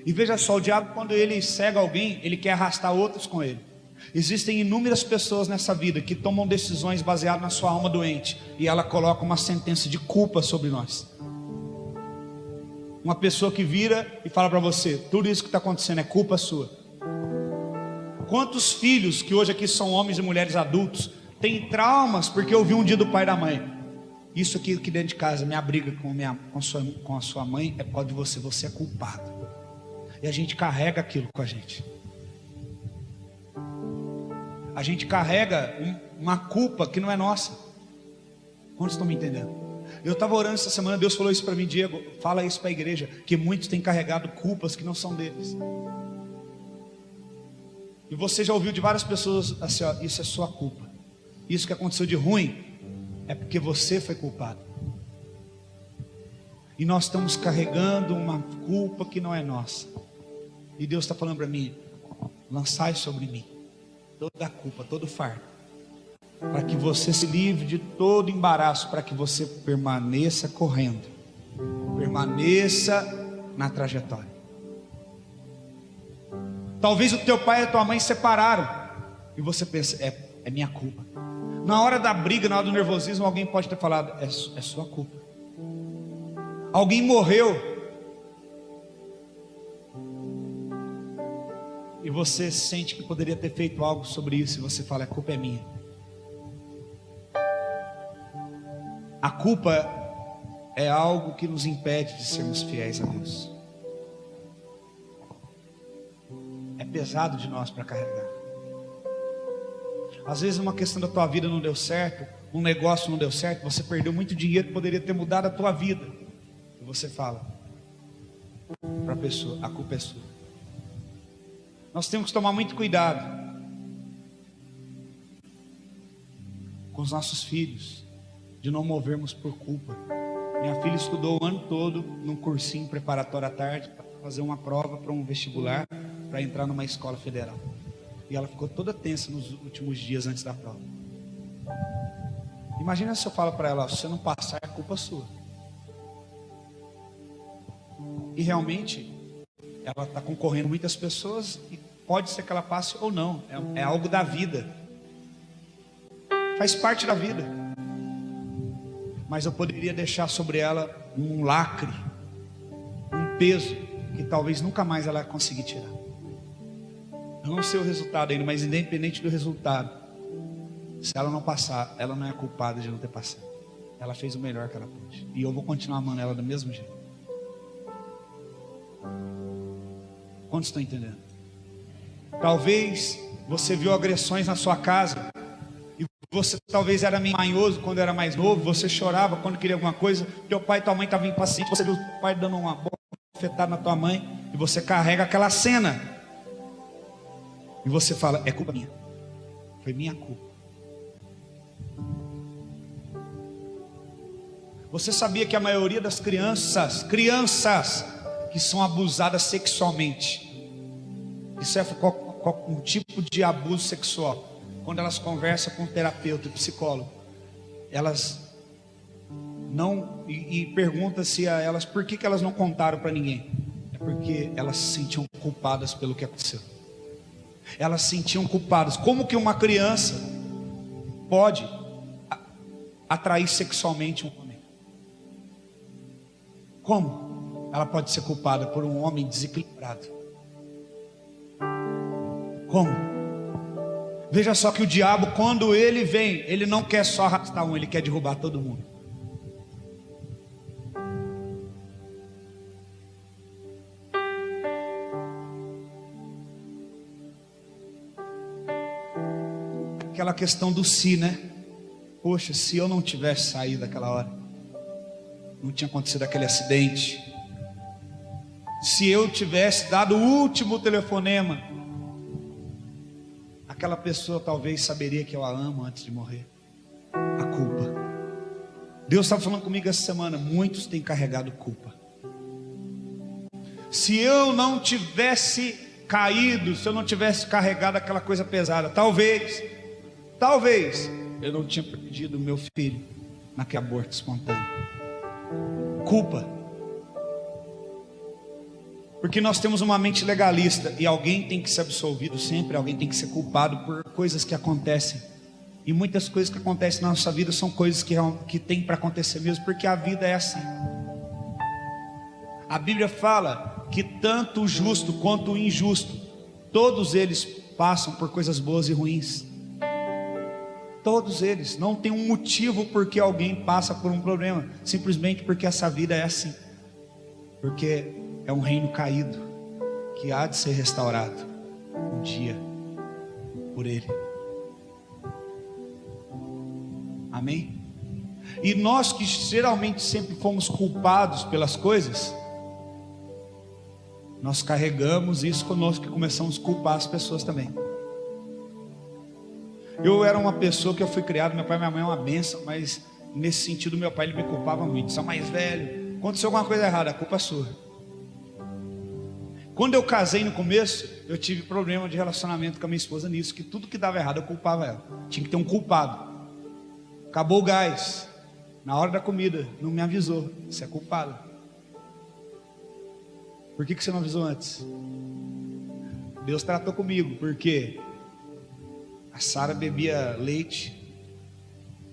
E veja só, o diabo, quando ele cega alguém, ele quer arrastar outros com ele. Existem inúmeras pessoas nessa vida que tomam decisões baseadas na sua alma doente, e ela coloca uma sentença de culpa sobre nós. Uma pessoa que vira e fala para você: tudo isso que está acontecendo é culpa sua. Quantos filhos que hoje aqui são homens e mulheres adultos têm traumas porque ouviu um dia do pai e da mãe: isso aqui dentro de casa, minha briga com a sua mãe é por causa de você, você é culpado. E a gente carrega aquilo com a gente. A gente carrega uma culpa que não é nossa. Quantos estão me entendendo? Eu estava orando essa semana, Deus falou isso para mim: Diego, fala isso para a igreja, que muitos têm carregado culpas que não são deles. E você já ouviu de várias pessoas assim: ó, isso é sua culpa, isso que aconteceu de ruim é porque você foi culpado. E nós estamos carregando uma culpa que não é nossa. E Deus está falando para mim: lançai sobre mim toda a culpa, todo o fardo, para que você se livre de todo embaraço, para que você permaneça correndo, permaneça na trajetória. Talvez o teu pai e a tua mãe separaram, e você pensa: é minha culpa. Na hora da briga, na hora do nervosismo, alguém pode ter falado: é sua culpa. Alguém morreu, e você sente que poderia ter feito algo sobre isso, e você fala: a culpa é minha. A culpa é algo que nos impede de sermos fiéis a Deus. É pesado de nós para carregar. Às vezes uma questão da tua vida não deu certo, um negócio não deu certo, você perdeu muito dinheiro que poderia ter mudado a tua vida, e você fala para a pessoa: a culpa é sua. Nós temos que tomar muito cuidado com os nossos filhos, de não movermos por culpa. Minha filha estudou o ano todo num cursinho preparatório à tarde, para fazer uma prova para um vestibular, para entrar numa escola federal. E ela ficou toda tensa nos últimos dias antes da prova. Imagina se eu falo para ela: se você não passar, é culpa sua. E realmente ela está concorrendo muitas pessoas, e pode ser que ela passe ou não. É algo da vida, faz parte da vida. Mas eu poderia deixar sobre ela um lacre, um peso, que talvez nunca mais ela conseguir tirar. Eu não sei o resultado ainda, mas independente do resultado, se ela não passar, ela não é culpada de não ter passado. Ela fez o melhor que ela pôde, e eu vou continuar amando ela do mesmo jeito. Quantos estão entendendo? Talvez você viu agressões na sua casa, e você talvez era meio manhoso quando era mais novo, você chorava quando queria alguma coisa, teu pai e tua mãe estavam impacientes, você viu o pai dando uma bofetada na tua mãe, e você carrega aquela cena, e você fala: é culpa minha, foi minha culpa. Você sabia que a maioria das crianças que são abusadas sexualmente, isso é um tipo de abuso sexual, quando elas conversam com um terapeuta e psicólogo, elas não, e pergunta-se a elas por que elas não contaram para ninguém. É porque elas se sentiam culpadas pelo que aconteceu. Elas se sentiam culpadas. Como que uma criança pode atrair sexualmente um homem? Como ela pode ser culpada por um homem desequilibrado? Como? Veja só que o diabo, quando ele vem, ele não quer só arrastar um, ele quer derrubar todo mundo. Aquela questão do se, né? Poxa, se eu não tivesse saído daquela hora, não tinha acontecido aquele acidente. Se eu tivesse dado o último telefonema, aquela pessoa talvez saberia que eu a amo antes de morrer. A culpa. Deus estava falando comigo essa semana, muitos têm carregado culpa. Se eu não tivesse caído, se eu não tivesse carregado aquela coisa pesada, talvez eu não tinha perdido o meu filho naquele aborto espontâneo. Culpa. Porque nós temos uma mente legalista e alguém tem que ser absolvido sempre, alguém tem que ser culpado por coisas que acontecem. E muitas coisas que acontecem na nossa vida são coisas que tem para acontecer mesmo, porque a vida é assim. A Bíblia fala que tanto o justo quanto o injusto, todos eles passam por coisas boas e ruins. Todos eles. Não tem um motivo porque alguém passa por um problema, simplesmente porque essa vida é assim. Porque é um reino caído que há de ser restaurado um dia por Ele. Amém? E nós que geralmente sempre fomos culpados pelas coisas, nós carregamos isso conosco e começamos a culpar as pessoas também. Eu era uma pessoa que eu fui criado, meu pai e minha mãe é uma bênção, mas nesse sentido meu pai ele me culpava muito. Você é mais velho, aconteceu alguma coisa errada, a culpa é sua. Quando eu casei no começo, eu tive problema de relacionamento com a minha esposa nisso, que tudo que dava errado eu culpava ela. Tinha que ter um culpado. Acabou o gás, na hora da comida, não me avisou, você é culpado. Por que você não avisou antes? Deus tratou comigo, porque a Sara bebia leite,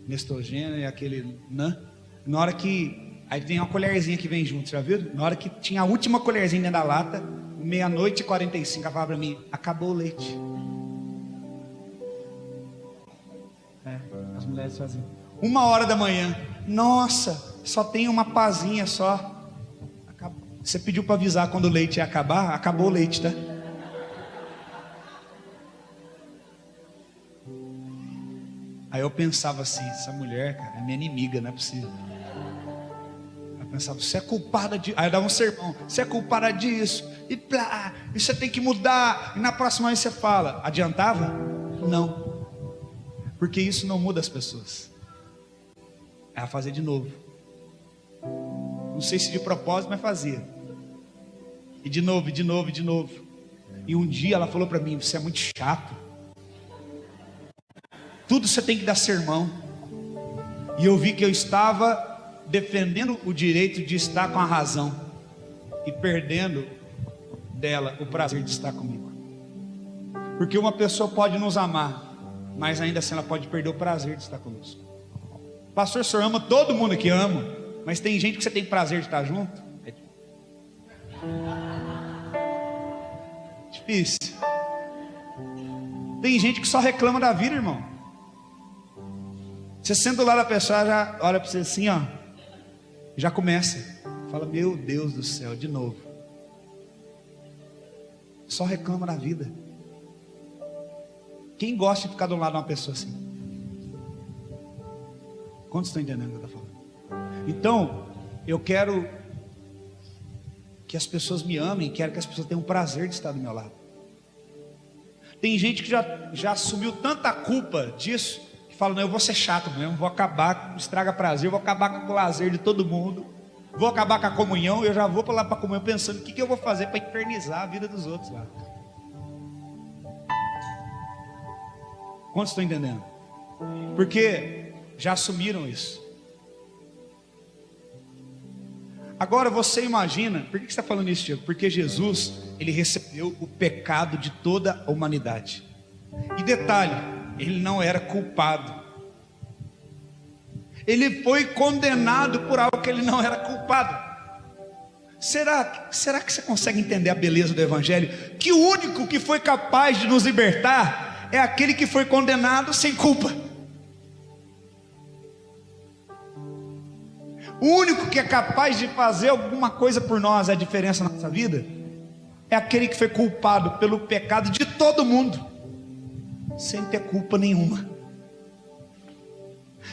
Nestrogena e aquele na hora que, aí tem uma colherzinha que vem junto, já viu? Na hora que tinha a última colherzinha dentro da lata, 00:45, ela falava para mim, acabou o leite. As mulheres faziam 1h da manhã, nossa, só tem uma pazinha só. Você pediu para avisar quando o leite ia acabar, acabou o leite, tá? Aí eu pensava assim, essa mulher, cara, é minha inimiga, não é possível. Eu pensava, você é culpada de... Aí eu dava um sermão, você é culpada disso, e plá, e você tem que mudar, e na próxima vez você fala. Adiantava? Não. Porque isso não muda as pessoas. Ela fazia de novo. Não sei se de propósito, mas fazia. E de novo, e de novo, e de novo. E um dia ela falou para mim, você é muito chato. Tudo você tem que dar sermão. E eu vi que eu estava defendendo o direito de estar com a razão e perdendo dela o prazer de estar comigo. Porque uma pessoa pode nos amar, mas ainda assim ela pode perder o prazer de estar conosco. Pastor, o senhor ama todo mundo que ama, mas tem gente que você tem prazer de estar junto? É difícil. Tem gente que só reclama da vida, irmão. Você senta do lado da pessoa, já olha para você assim, ó, já começa. Fala, meu Deus do céu, de novo. Só reclama da vida. Quem gosta de ficar do lado de uma pessoa assim? Quantos estão entendendo o que eu estou falando? Então, eu quero que as pessoas me amem, quero que as pessoas tenham o prazer de estar do meu lado. Tem gente que já assumiu tanta culpa disso, que fala, não, eu vou ser chato mesmo, vou acabar, estraga prazer, vou acabar com o lazer de todo mundo, vou acabar com a comunhão, eu já vou para lá para a comunhão pensando, o que eu vou fazer para infernizar a vida dos outros lá? Quantos estão entendendo? Porque já assumiram isso. Agora você imagina, por que você está falando isso, Tiago? Porque Jesus, ele recebeu o pecado de toda a humanidade. E detalhe, ele não era culpado. Ele foi condenado por algo que ele não era culpado. Será que você consegue entender a beleza do Evangelho? Que o único que foi capaz de nos libertar é aquele que foi condenado sem culpa. O único que é capaz de fazer alguma coisa por nós, a diferença na nossa vida, é aquele que foi culpado pelo pecado de todo mundo, sem ter culpa nenhuma.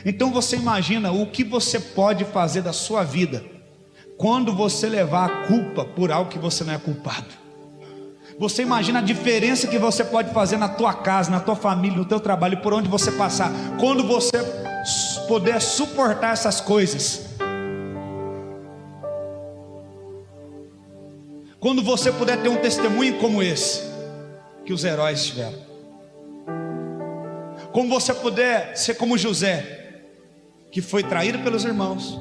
Então você imagina o que você pode fazer da sua vida, quando você levar a culpa por algo que você não é culpado. Você imagina a diferença que você pode fazer na tua casa, na tua família, no teu trabalho, por onde você passar, quando você puder suportar essas coisas. Quando você puder ter um testemunho como esse, que os heróis tiveram. Como você puder ser como José, que foi traído pelos irmãos,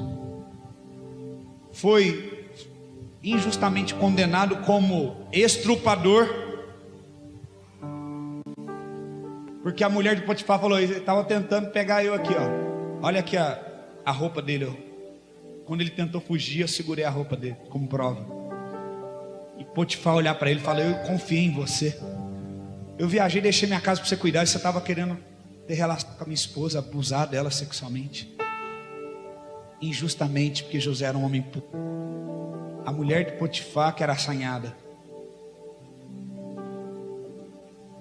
foi injustamente condenado como estrupador, porque a mulher de Potifar falou: ele estava tentando pegar eu aqui, ó. Olha aqui a roupa dele, ó. Quando ele tentou fugir, eu segurei a roupa dele como prova. E Potifar olhar para ele e falar: eu confiei em você, eu viajei, deixei minha casa para você cuidar, e você estava querendo ter relação com a minha esposa, abusar dela sexualmente, injustamente, porque José era um homem puro. A mulher de Potifar, que era assanhada,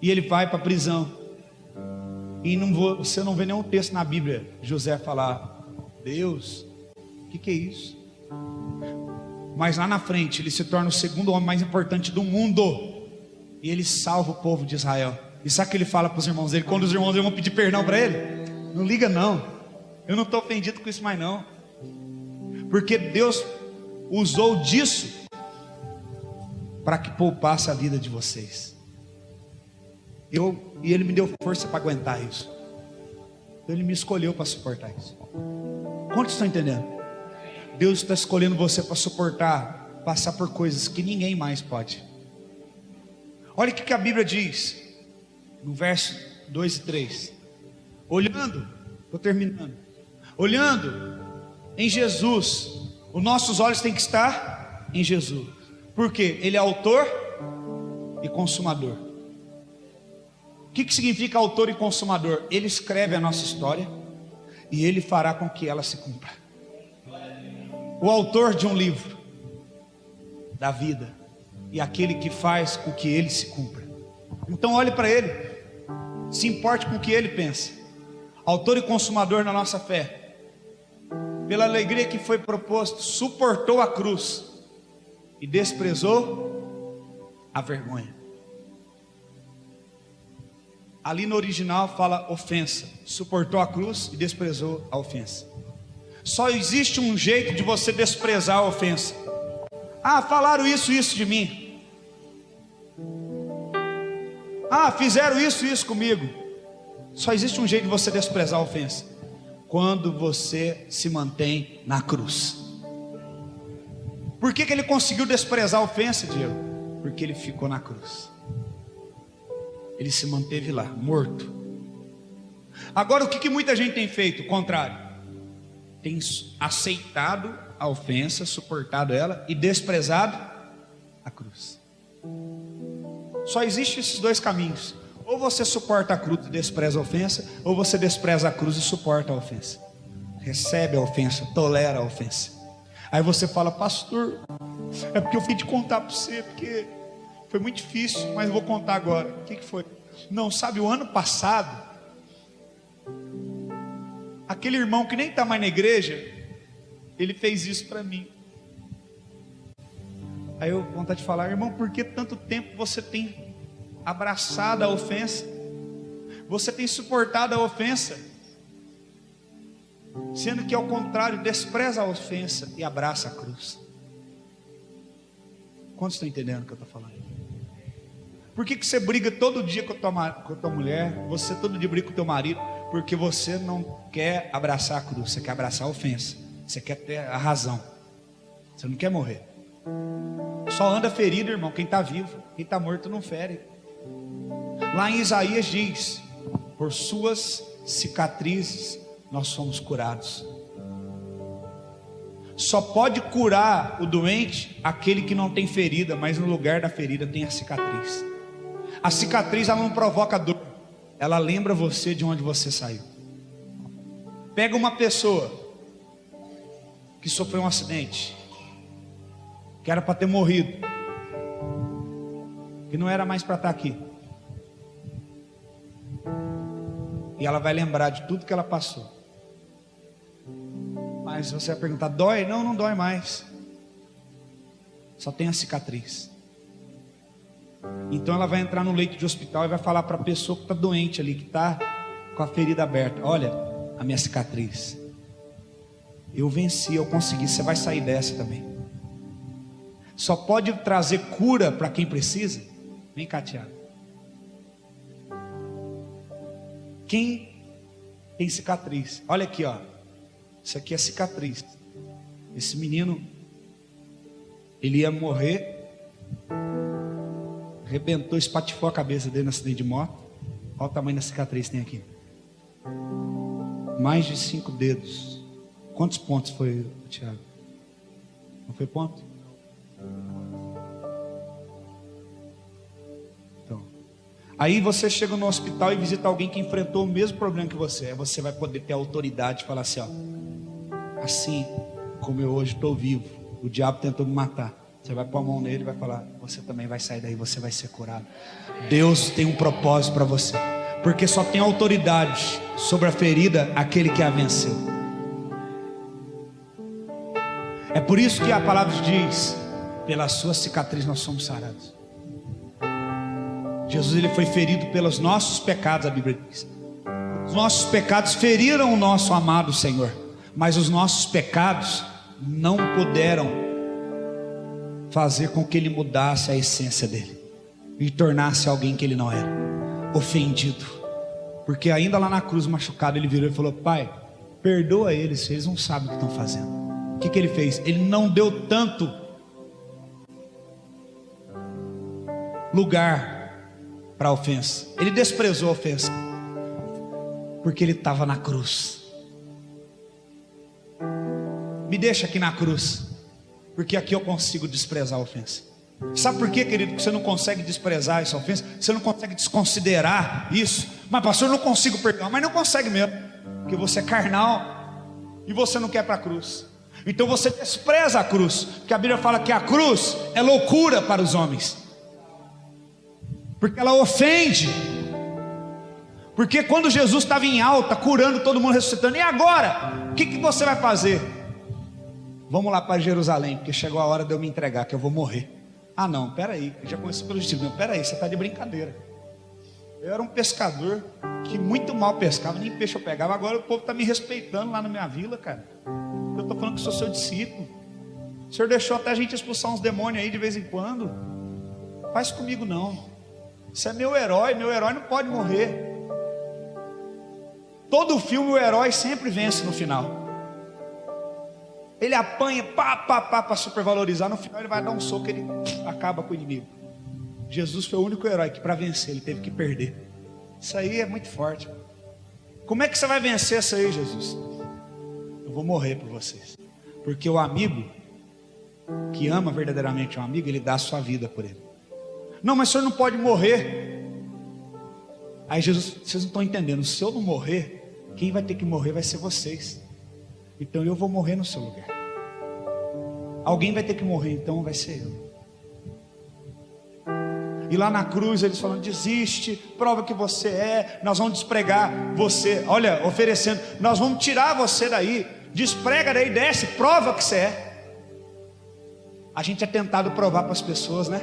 e ele vai para a prisão. E você não vê nenhum texto na Bíblia José falar: Deus, o que é isso? Mas lá na frente ele se torna o segundo homem mais importante do mundo, e ele salva o povo de Israel. E sabe o que ele fala para os irmãos dele? Quando os irmãos dele vão pedir perdão para ele: não liga não, eu não estou ofendido com isso mais não, porque Deus usou disso para que poupasse a vida de vocês. E ele me deu força para aguentar isso. Ele me escolheu para suportar isso. Quantos estão entendendo? Deus está escolhendo você para suportar, passar por coisas que ninguém mais pode. Olha o que a Bíblia diz no verso 2 e 3. Olhando, estou terminando, olhando em Jesus, os nossos olhos têm que estar em Jesus. Por quê? Ele é autor e consumador. O que significa autor e consumador? Ele escreve a nossa história e ele fará com que ela se cumpra. O autor de um livro da vida e aquele que faz com que ele se cumpra. Então olhe para ele, se importe com o que ele pensa. Autor e consumador na nossa fé. Pela alegria que foi proposto, suportou a cruz e desprezou a vergonha. Ali no original fala ofensa. Suportou a cruz e desprezou a ofensa. Só existe um jeito de você desprezar a ofensa. Ah, falaram isso de mim. Ah, fizeram isso comigo. Só existe um jeito de você desprezar a ofensa: quando você se mantém na cruz. Por que ele conseguiu desprezar a ofensa, Diego? Porque ele ficou na cruz. Ele se manteve lá, morto. Agora o que muita gente tem feito? O contrário. Tem aceitado a ofensa, suportado ela e desprezado a cruz. Só existem esses dois caminhos: ou você suporta a cruz e despreza a ofensa, ou você despreza a cruz e suporta a ofensa. Recebe a ofensa, tolera a ofensa. Aí você fala: pastor, é porque eu fui te contar para você, porque foi muito difícil, mas eu vou contar agora. O que foi? Não, sabe, o ano passado, aquele irmão que nem está mais na igreja, ele fez isso para mim. Aí eu vou vontade de falar: irmão, por que tanto tempo você tem abraçado a ofensa? Você tem suportado a ofensa, sendo que ao contrário, despreza a ofensa e abraça a cruz. Quantos estão entendendo o que eu estou falando? Por que você briga todo dia com a tua mulher? Você todo dia briga com o teu marido? Porque você não quer abraçar a cruz, você quer abraçar a ofensa, você quer ter a razão, você não quer morrer. Só anda ferido, irmão, quem está vivo. Quem está morto não fere. Lá em Isaías diz: por suas cicatrizes nós somos curados. Só pode curar o doente aquele que não tem ferida, mas no lugar da ferida tem a cicatriz. A cicatriz, ela não provoca dor, ela lembra você de onde você saiu. Pega uma pessoa que sofreu um acidente, que era para ter morrido, que não era mais para estar aqui, e ela vai lembrar de tudo que ela passou. Mas você vai perguntar: dói? Não dói mais, só tem a cicatriz. Então ela vai entrar no leito de hospital e vai falar para a pessoa que está doente ali, que está com a ferida aberta: olha, a minha cicatriz, eu venci, eu consegui, você vai sair dessa também. Só pode trazer cura para quem precisa. Vem cá, Tiago. Quem tem cicatriz? Olha aqui, ó. Isso aqui é cicatriz. Esse menino, ele ia morrer, arrebentou, espatifou a cabeça dele no acidente de moto. Olha o tamanho da cicatriz que tem aqui. Mais de 5 dedos. Quantos pontos foi, Tiago? Não foi ponto? Então, aí você chega no hospital e visita alguém que enfrentou o mesmo problema que você. Aí você vai poder ter autoridade de falar assim, ó: assim como eu hoje estou vivo, o diabo tentou me matar. Você vai pôr a mão nele e vai falar: você também vai sair daí, você vai ser curado. Deus tem um propósito para você, porque só tem autoridade sobre a ferida aquele que a venceu. É por isso que a palavra diz: pela sua cicatriz nós somos sarados. Jesus, ele foi ferido pelos nossos pecados, a Bíblia diz. Os nossos pecados feriram o nosso amado Senhor, mas os nossos pecados não puderam fazer com que ele mudasse a essência dele e tornasse alguém que ele não era, ofendido. Porque ainda lá na cruz, machucado, ele virou e falou: Pai, perdoa eles, eles não sabem o que estão fazendo. O que ele fez? Ele não deu tanto lugar para a ofensa, ele desprezou a ofensa, porque ele estava na cruz. Me deixa aqui na cruz, porque aqui eu consigo desprezar a ofensa. Sabe por quê, querido? Porque você não consegue desprezar essa ofensa, você não consegue desconsiderar isso. Mas pastor, eu não consigo perdoar. Mas não consegue mesmo, porque você é carnal e você não quer para a cruz. Então você despreza a cruz, porque a Bíblia fala que a cruz é loucura para os homens, porque ela ofende. Porque quando Jesus estava em alta, curando todo mundo, ressuscitando, e agora? O que você vai fazer? Vamos lá para Jerusalém, porque chegou a hora de eu me entregar, que eu vou morrer. Ah não, peraí, já começou pelo destino. Não, peraí, você está de brincadeira. Eu era um pescador que muito mal pescava, nem peixe eu pegava. Agora o povo está me respeitando lá na minha vila, cara. Eu estou falando que sou seu discípulo. O Senhor deixou até a gente expulsar uns demônios aí de vez em quando. Faz comigo não. Você é meu herói não pode morrer. Todo filme o herói sempre vence no final. Ele apanha, para supervalorizar. No final ele vai dar um soco, ele acaba com o inimigo. Jesus foi o único herói que para vencer ele teve que perder. Isso aí é muito forte. Como é que você vai vencer isso aí, Jesus? Eu vou morrer por vocês. Porque o amigo que ama verdadeiramente um amigo, ele dá a sua vida por ele. Não, mas o senhor não pode morrer. Aí Jesus, vocês não estão entendendo. Se eu não morrer, quem vai ter que morrer vai ser vocês. Então eu vou morrer no seu lugar. Alguém vai ter que morrer, então vai ser eu. E lá na cruz eles falam: desiste, prova que você é, nós vamos despregar você, olha, oferecendo, nós vamos tirar você daí, desprega daí, desce, prova que você é. A gente é tentado provar para as pessoas, né?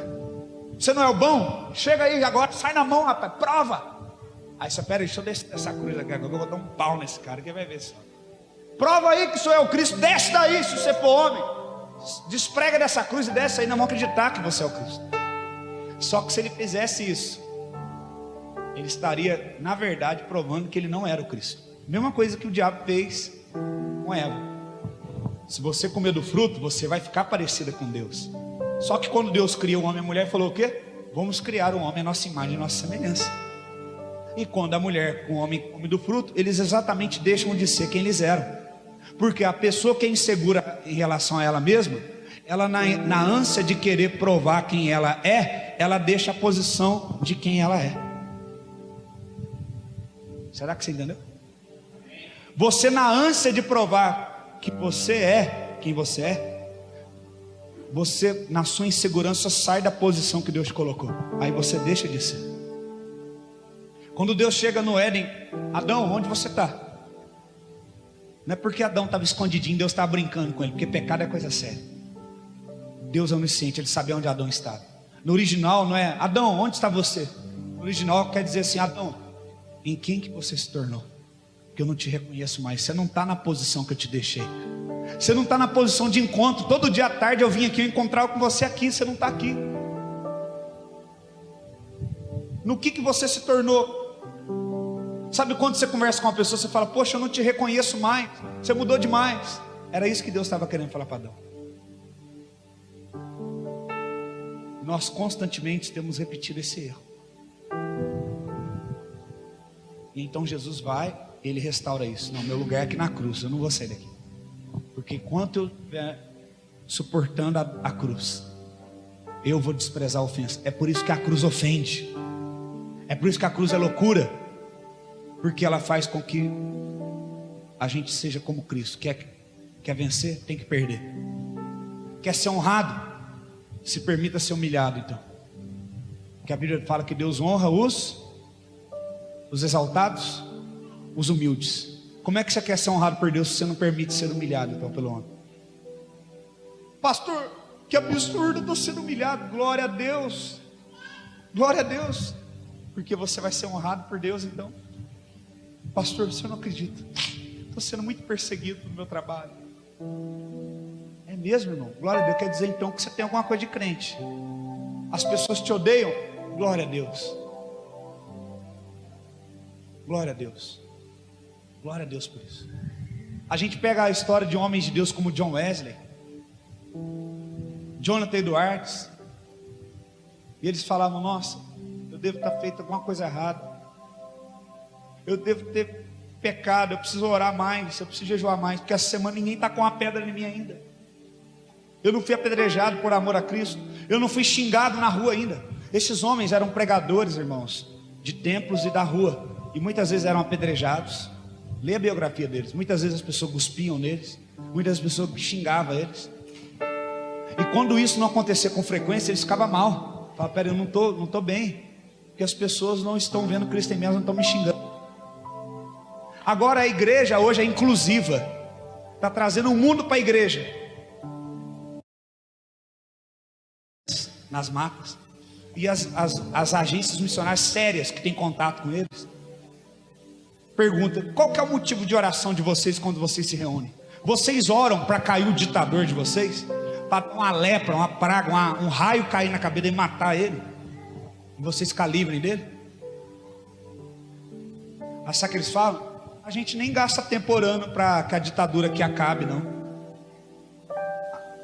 Você não é o bom? Chega aí agora, sai na mão, rapaz, prova. Aí você, pera aí, deixa eu descer dessa cruz aqui agora, eu vou dar um pau nesse cara, quem vai ver só. Prova aí que sou eu, Cristo, desce daí se você for homem. Desprega dessa cruz e desce aí, não vão acreditar que você é o Cristo. Só que se ele fizesse isso, ele estaria, na verdade, provando que ele não era o Cristo. Mesma coisa que o diabo fez com Eva. Se você comer do fruto, você vai ficar parecida com Deus. Só que quando Deus criou o homem e a mulher, falou o quê? Vamos criar um homem à nossa imagem e nossa semelhança. E quando a mulher com o homem come do fruto, eles exatamente deixam de ser quem eles eram. Porque a pessoa que é insegura em relação a ela mesma, ela na ânsia de querer provar quem ela é, ela deixa a posição de quem ela é. Será que você entendeu? Você na ânsia de provar que você é quem você é, você na sua insegurança sai da posição que Deus colocou. Aí você deixa de ser. Quando Deus chega no Éden: Adão, onde você está? Não é porque Adão estava escondidinho, Deus estava brincando com ele, porque pecado é coisa séria. Deus é onisciente, ele sabia onde Adão estava. No original não é Adão, onde está você? No original quer dizer assim: Adão, em quem que você se tornou? Que eu não te reconheço mais. Você não está na posição que eu te deixei. Você não está na posição de encontro. Todo dia à tarde eu vim aqui, eu encontrava com você aqui. Você não está aqui. No que você se tornou? Sabe quando você conversa com uma pessoa, você fala: poxa, eu não te reconheço mais, você mudou demais. Era isso que Deus estava querendo falar para Adão. Nós constantemente temos repetido esse erro. E então Jesus vai, Ele restaura isso. Não, meu lugar é aqui na cruz, eu não vou sair daqui. Porque enquanto eu estiver suportando a cruz, eu vou desprezar a ofensa. É por isso que a cruz ofende. É por isso que a cruz é loucura. Porque ela faz com que a gente seja como Cristo. Quer vencer, tem que perder. Quer ser honrado, se permita ser humilhado então. Porque a Bíblia fala que Deus honra os exaltados, os humildes. Como é que você quer ser honrado por Deus se você não permite ser humilhado então pelo homem? Pastor, que absurdo, eu estou sendo humilhado. Glória a Deus. Glória a Deus. Porque você vai ser honrado por Deus então. Pastor, você não acredita, estou sendo muito perseguido no meu trabalho. É mesmo, irmão? Glória a Deus. Quer dizer então que você tem alguma coisa de crente. As pessoas te odeiam. Glória a Deus. Glória a Deus. Glória a Deus por isso. A gente pega a história de homens de Deus como John Wesley, Jonathan Edwards, e eles falavam: nossa, eu devo estar feito alguma coisa errada, eu devo ter pecado, eu preciso orar mais, eu preciso jejuar mais, porque essa semana ninguém está com uma pedra em mim ainda. Eu não fui apedrejado por amor a Cristo, eu não fui xingado na rua ainda. Esses homens eram pregadores, irmãos, de templos e da rua, e muitas vezes eram apedrejados. Lê a biografia deles. Muitas vezes as pessoas cuspiam neles, muitas pessoas xingavam eles. E quando isso não acontecia com frequência, eles ficavam mal. Falavam: pera, eu não estou bem, porque as pessoas não estão vendo Cristo em mim, elas não estão me xingando. Agora a igreja hoje é inclusiva, está trazendo o mundo para a igreja. Nas matas. E as agências missionárias sérias que têm contato com eles pergunta: qual que é o motivo de oração de vocês quando vocês se reúnem? Vocês oram para cair o ditador de vocês? Para uma lepra, uma praga, um raio cair na cabeça e matar ele? E vocês ficar livres dele? Sabe o que eles falam? A gente nem gasta tempo orando para que a ditadura aqui acabe, não.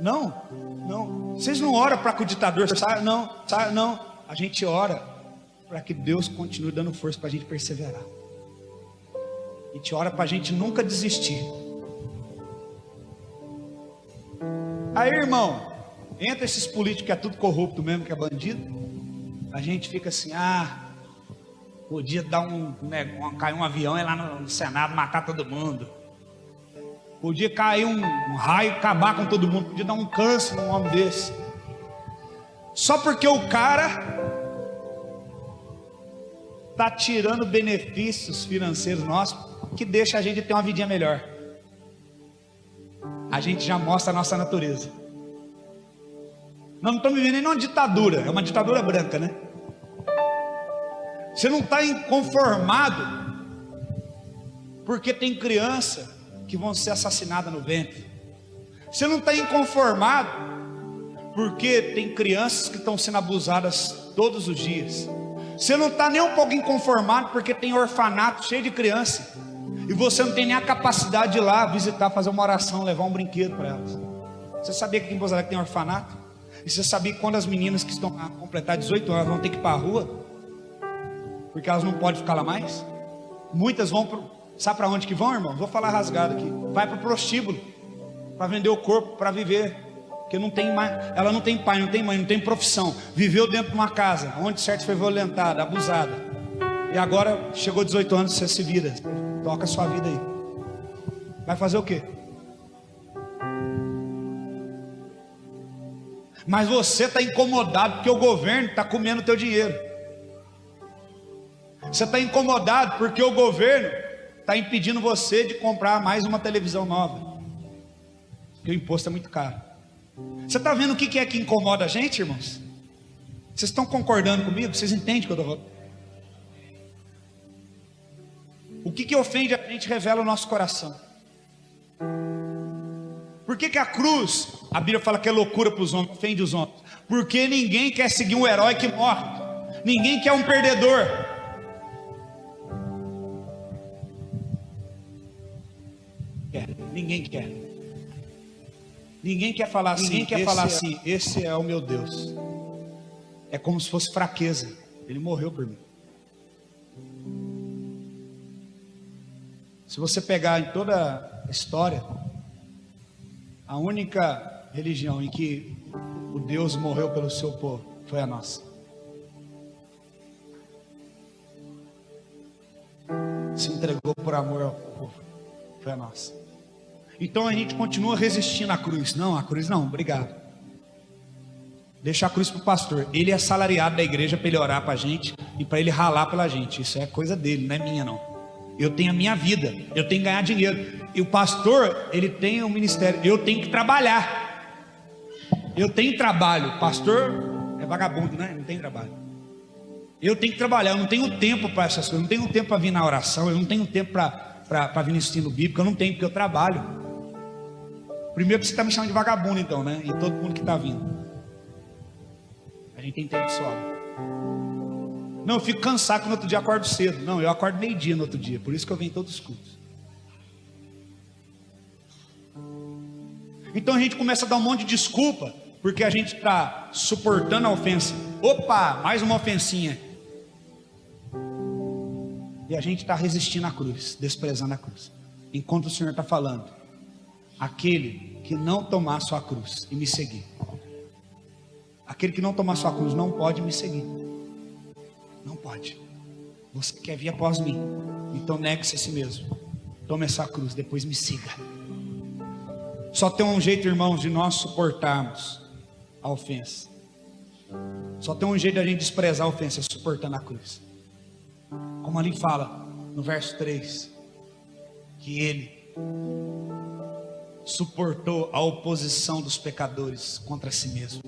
Não. Vocês não oram para que o ditador saia, não. A gente ora para que Deus continue dando força para a gente perseverar. A gente ora para a gente nunca desistir. Aí, irmão, entra esses políticos que é tudo corrupto mesmo, que é bandido. A gente fica assim: podia dar cair um avião e lá no Senado matar todo mundo. Podia cair um raio e acabar com todo mundo. Podia dar um câncer num homem desse. Só porque o cara está tirando benefícios financeiros nossos, que deixa a gente ter uma vidinha melhor. A gente já mostra a nossa natureza. Nós não estamos vivendo nem numa ditadura. É uma ditadura branca, né? Você não está inconformado porque tem criança que vão ser assassinadas no ventre. Você não está inconformado porque tem crianças que estão sendo abusadas todos os dias. Você não está nem um pouco inconformado porque tem orfanato cheio de criança e você não tem nem a capacidade de ir lá visitar, fazer uma oração, levar um brinquedo para elas. Você sabia que aqui em Pouso Alegre tem orfanato? E você sabia que quando as meninas que estão a completar 18 anos vão ter que ir para a rua, porque elas não podem ficar lá mais? Muitas vão sabe para onde que vão, irmão? Vou falar rasgado aqui. Vai para o prostíbulo, para vender o corpo, para viver. Porque não tem mais, ela não tem pai, não tem mãe, não tem profissão. Viveu dentro de uma casa onde certo foi violentada, abusada. E agora chegou 18 anos, você se vira, toca a sua vida aí. Vai fazer o quê? Mas você está incomodado porque o governo está comendo o teu dinheiro. Você está incomodado porque o governo está impedindo você de comprar mais uma televisão nova, porque o imposto é muito caro. Você está vendo o que é que incomoda a gente, irmãos? Vocês estão concordando comigo? Vocês entendem o que eu estou falando? O que ofende a gente revela o nosso coração. Por que a cruz, a Bíblia fala que é loucura para os homens, ofende os homens? Porque ninguém quer seguir um herói que morre. Ninguém quer um perdedor. Ninguém quer. Ninguém quer falar assim. Ninguém quer falar assim. Esse é o meu Deus. É como se fosse fraqueza. Ele morreu por mim. Se você pegar em toda a história, a única religião em que o Deus morreu pelo seu povo foi a nossa. Se entregou por amor ao povo, foi a nossa. Então a gente continua resistindo à cruz. Não, a cruz não, obrigado. Deixa a cruz para o pastor. Ele é salariado da igreja para ele orar para a gente e para ele ralar pela gente. Isso é coisa dele, não é minha não. Eu tenho a minha vida, eu tenho que ganhar dinheiro. E o pastor, ele tem um ministério. Eu tenho que trabalhar. Eu tenho trabalho. O pastor é vagabundo, né? Não tem trabalho. Eu tenho que trabalhar. Eu não tenho tempo para essas coisas. Eu não tenho tempo para vir na oração. Eu não tenho tempo para vir no ensino bíblico. Eu não tenho, porque eu trabalho. Primeiro que você está me chamando de vagabundo, então, né? E todo mundo que está vindo. A gente tem tempo de sobra. Não, eu fico cansado que no outro dia eu acordo cedo. Não, eu acordo meio-dia no outro dia. Por isso que eu venho todos os cultos. Então a gente começa a dar um monte de desculpa, porque a gente está suportando a ofensa. Opa, mais uma ofensinha. E a gente está resistindo à cruz, desprezando a cruz. Enquanto o Senhor está falando, aquele que não tomar sua cruz e me seguir, aquele que não tomar sua cruz não pode me seguir. Não pode. Você quer vir após mim, então negue-se a si mesmo. Tome essa cruz, depois me siga. Só tem um jeito, irmãos, de nós suportarmos a ofensa. Só tem um jeito de a gente desprezar a ofensa, suportando a cruz. Como ali fala no verso 3, que ele suportou a oposição dos pecadores contra si mesmo,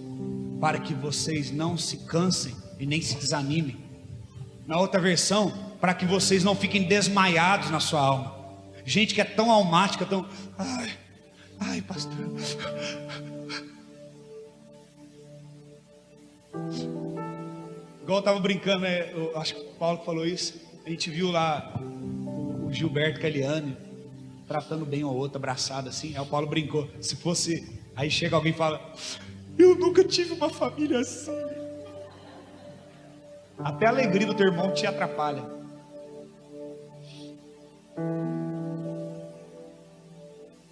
para que vocês não se cansem e nem se desanimem. Na outra versão, para que vocês não fiquem desmaiados na sua alma. Gente que é tão almática, tão... Ai, pastor. Igual eu estava brincando, né? Eu acho que o Paulo falou isso. A gente viu lá o Gilberto e a Eliane tratando bem o outro, abraçado assim. Aí o Paulo brincou. Se fosse... Aí chega alguém e fala: eu nunca tive uma família assim. Até a alegria do teu irmão te atrapalha.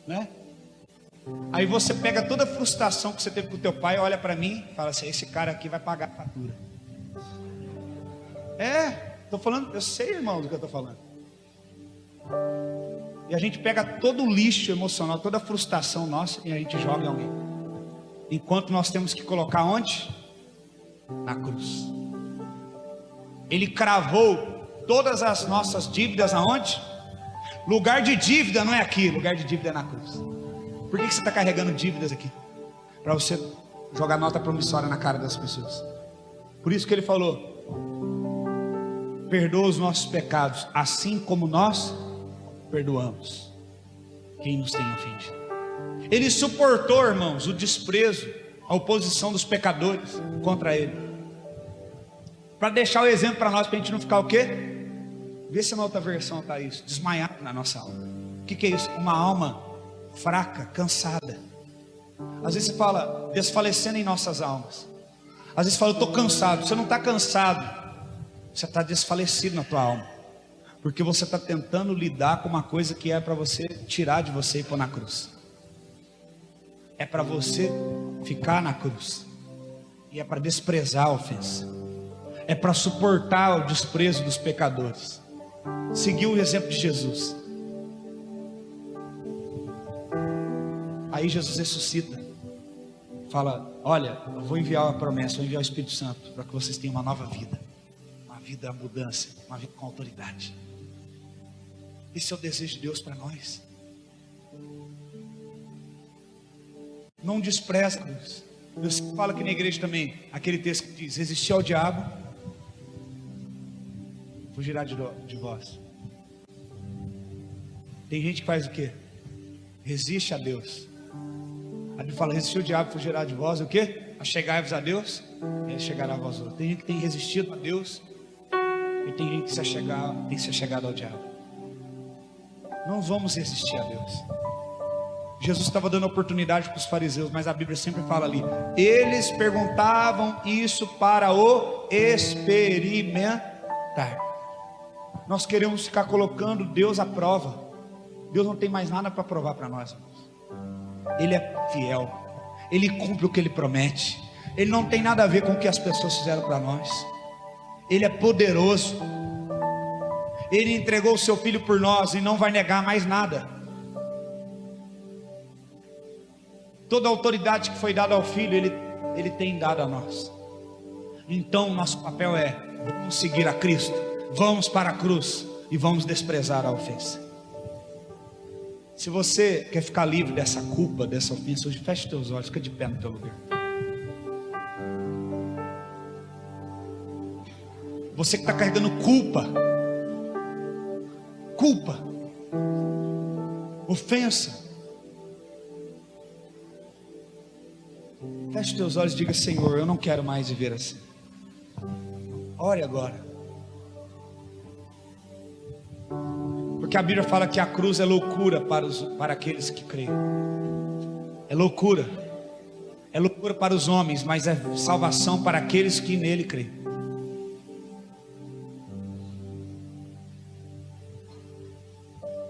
Né? Aí você pega toda a frustração que você teve com o teu pai, olha para mim e fala assim: esse cara aqui vai pagar a fatura. Tô falando, eu sei, irmão, do que eu tô falando. E a gente pega todo o lixo emocional, toda a frustração nossa e a gente joga em alguém. Enquanto nós temos que colocar onde? Na cruz. Ele cravou todas as nossas dívidas aonde? Lugar de dívida não é aqui, lugar de dívida é na cruz. Por que você está carregando dívidas aqui? Para você jogar nota promissória na cara das pessoas. Por isso que ele falou: perdoa os nossos pecados, assim como nós perdoamos quem nos tem ofendido. Ele suportou, irmãos, o desprezo, a oposição dos pecadores contra ele, para deixar o exemplo para nós, para a gente não ficar o quê? Vê se na outra versão está isso, desmaiado na nossa alma. O que é isso? Uma alma fraca, cansada. Às vezes você fala, desfalecendo em nossas almas. Às vezes você fala, eu estou cansado. Você não está cansado, você está desfalecido na tua alma, porque você está tentando lidar com uma coisa que é para você tirar de você e pôr na cruz. É para você ficar na cruz, e é para desprezar a ofensa, é para suportar o desprezo dos pecadores, seguir o exemplo de Jesus. Aí Jesus ressuscita, fala: olha, eu vou enviar a promessa, vou enviar o Espírito Santo, para que vocês tenham uma nova vida, uma vida à mudança, uma vida com autoridade. Esse é o desejo de Deus para nós. Não despreza a cruz. Deus fala aqui na igreja também, aquele texto que diz: resistir ao diabo, fugirá de vós. Tem gente que faz o quê? Resiste a Deus. A Bíblia fala: resistir ao diabo, fugirá de vós. O quê? Achegai-vos a Deus, e ele chegará a vós outros. Tem gente que tem resistido a Deus, e tem gente que tem se achegado ao diabo. Não vamos resistir a Deus. Jesus estava dando oportunidade para os fariseus, mas a Bíblia sempre fala ali: eles perguntavam isso para o experimentar. Nós queremos ficar colocando Deus à prova. Deus não tem mais nada para provar para nós, irmãos. Ele é fiel, Ele cumpre o que Ele promete. Ele não tem nada a ver com o que as pessoas fizeram para nós. Ele é poderoso. Ele entregou o seu Filho por nós e não vai negar mais nada. Toda a autoridade que foi dada ao Filho, Ele tem dado a nós. Então nosso papel é: vamos seguir a Cristo, vamos para a cruz e vamos desprezar a ofensa. Se você quer ficar livre dessa culpa, dessa ofensa, hoje feche teus olhos, fica de pé no teu lugar. Você que está carregando culpa, ofensa, feche teus olhos e diga: Senhor, eu não quero mais viver assim. Ore agora. Porque a Bíblia fala que a cruz é loucura para aqueles que creem. É loucura para os homens, mas é salvação para aqueles que nele creem.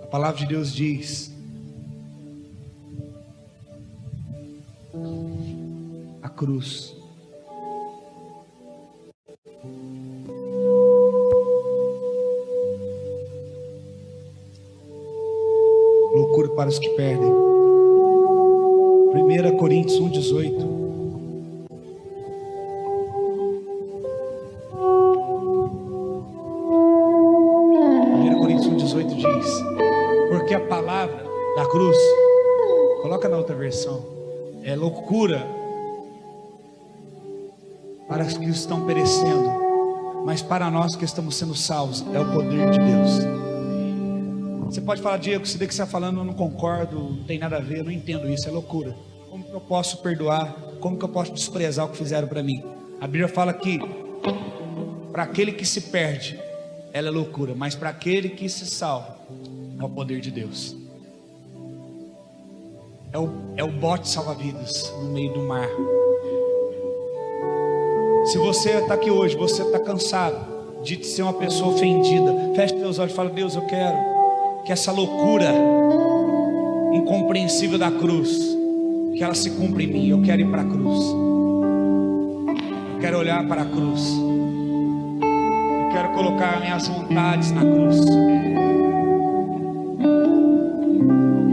A palavra de Deus diz: a cruz loucura para os que perdem. 1 Coríntios 1,18. 1 Coríntios 1,18 diz: porque a palavra da cruz, coloca na outra versão, é loucura para os que estão perecendo, mas para nós que estamos sendo salvos é o poder de Deus. Você pode falar: Diego, isso daí que você está falando eu não concordo, não tem nada a ver, eu não entendo isso, é loucura. Como que eu posso perdoar? Como que eu posso desprezar o que fizeram para mim? A Bíblia fala que para aquele que se perde, ela é loucura, mas para aquele que se salva, é o poder de Deus. É o bote salva-vidas no meio do mar. Se você está aqui hoje, você está cansado de ser uma pessoa ofendida, feche seus olhos e fala: Deus, eu quero que essa loucura incompreensível da cruz, que ela se cumpra em mim. Eu quero ir para a cruz, eu quero olhar para a cruz, eu quero colocar minhas vontades na cruz.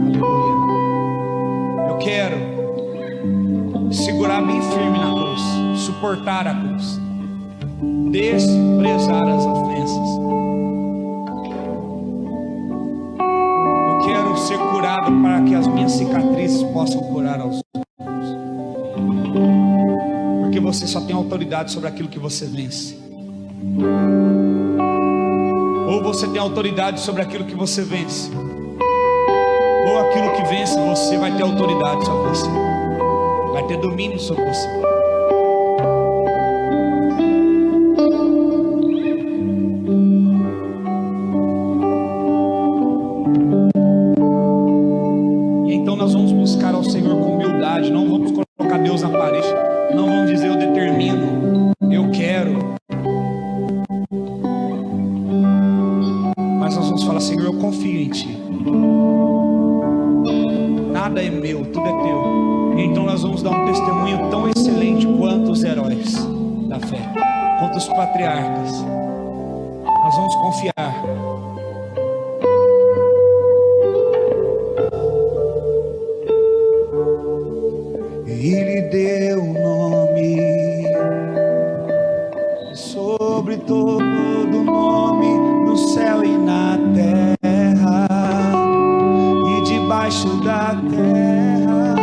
Aleluia. Eu quero segurar bem firme na cruz, suportar a cruz, desprezar as ofensas. Ser curado para que as minhas cicatrizes possam curar aos outros. Porque você só tem autoridade sobre aquilo que você vence. Ou você tem autoridade sobre aquilo que você vence, ou aquilo que vence você vai ter autoridade sobre você, vai ter domínio sobre você. Ao Senhor com humildade, não vamos colocar Deus na parede, não vamos dizer eu determino, eu quero, mas nós vamos falar: Senhor, eu confio em Ti, nada é meu, tudo é Teu. E então nós vamos dar um testemunho tão excelente quanto os heróis da fé, quanto os patriarcas. Nós vamos confiar. Ele deu um nome sobre todo nome, no céu e na terra e debaixo da terra.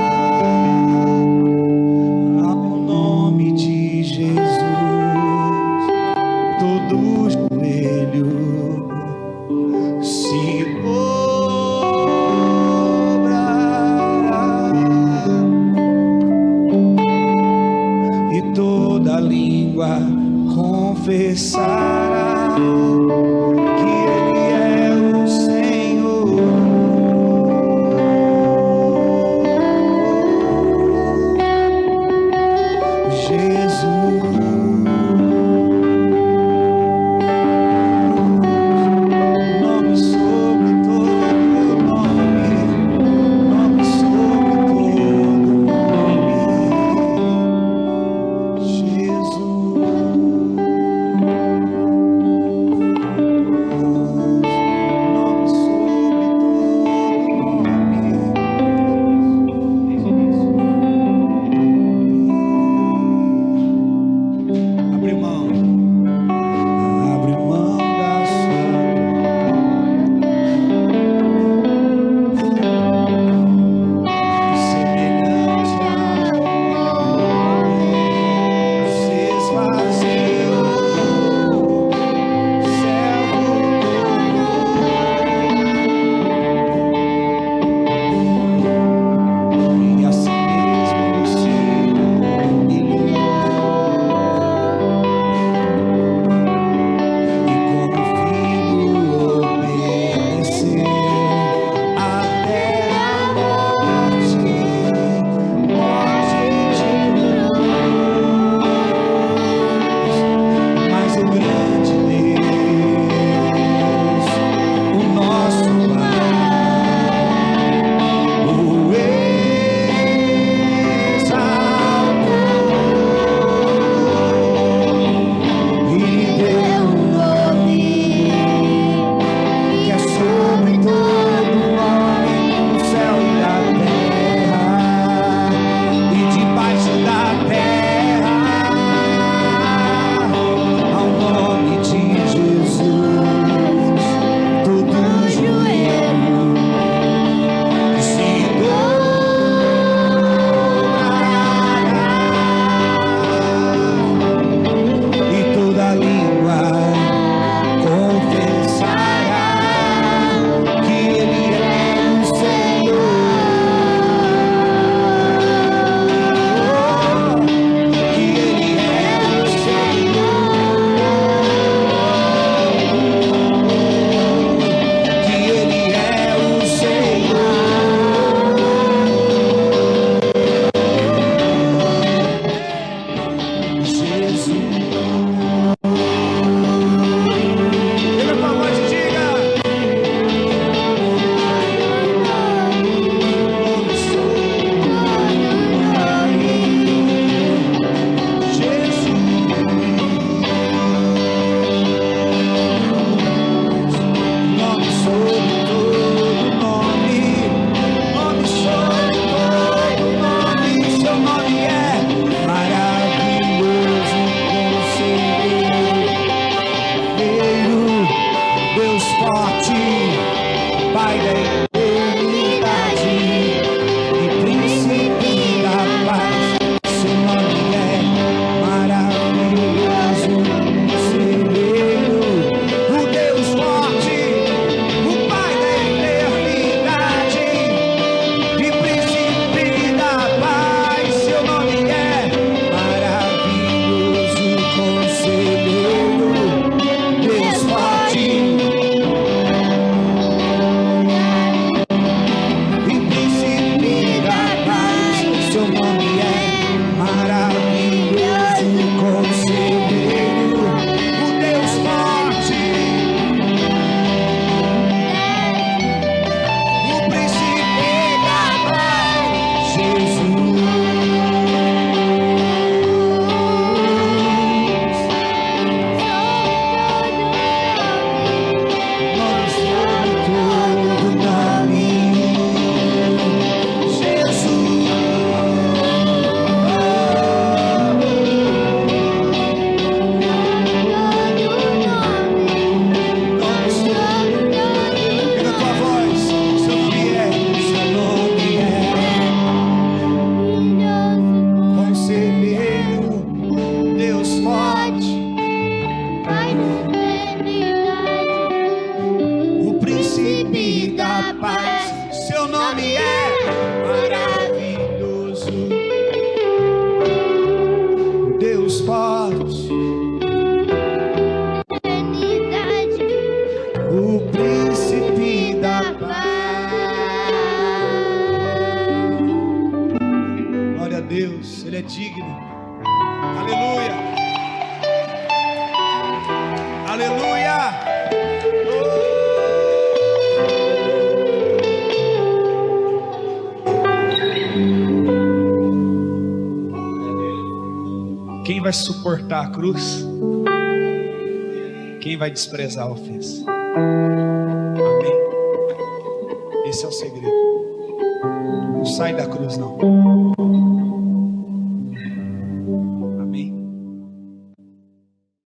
confessará que Ele é o Senhor. Jesus, nome sobre todo nome, nome sobre todo nome. Jesus. Deus, Ele é digno. Aleluia. Aleluia. Quem vai suportar a cruz? Quem vai desprezar a ofensa? Amém. Esse é o segredo. Não sai da cruz, não.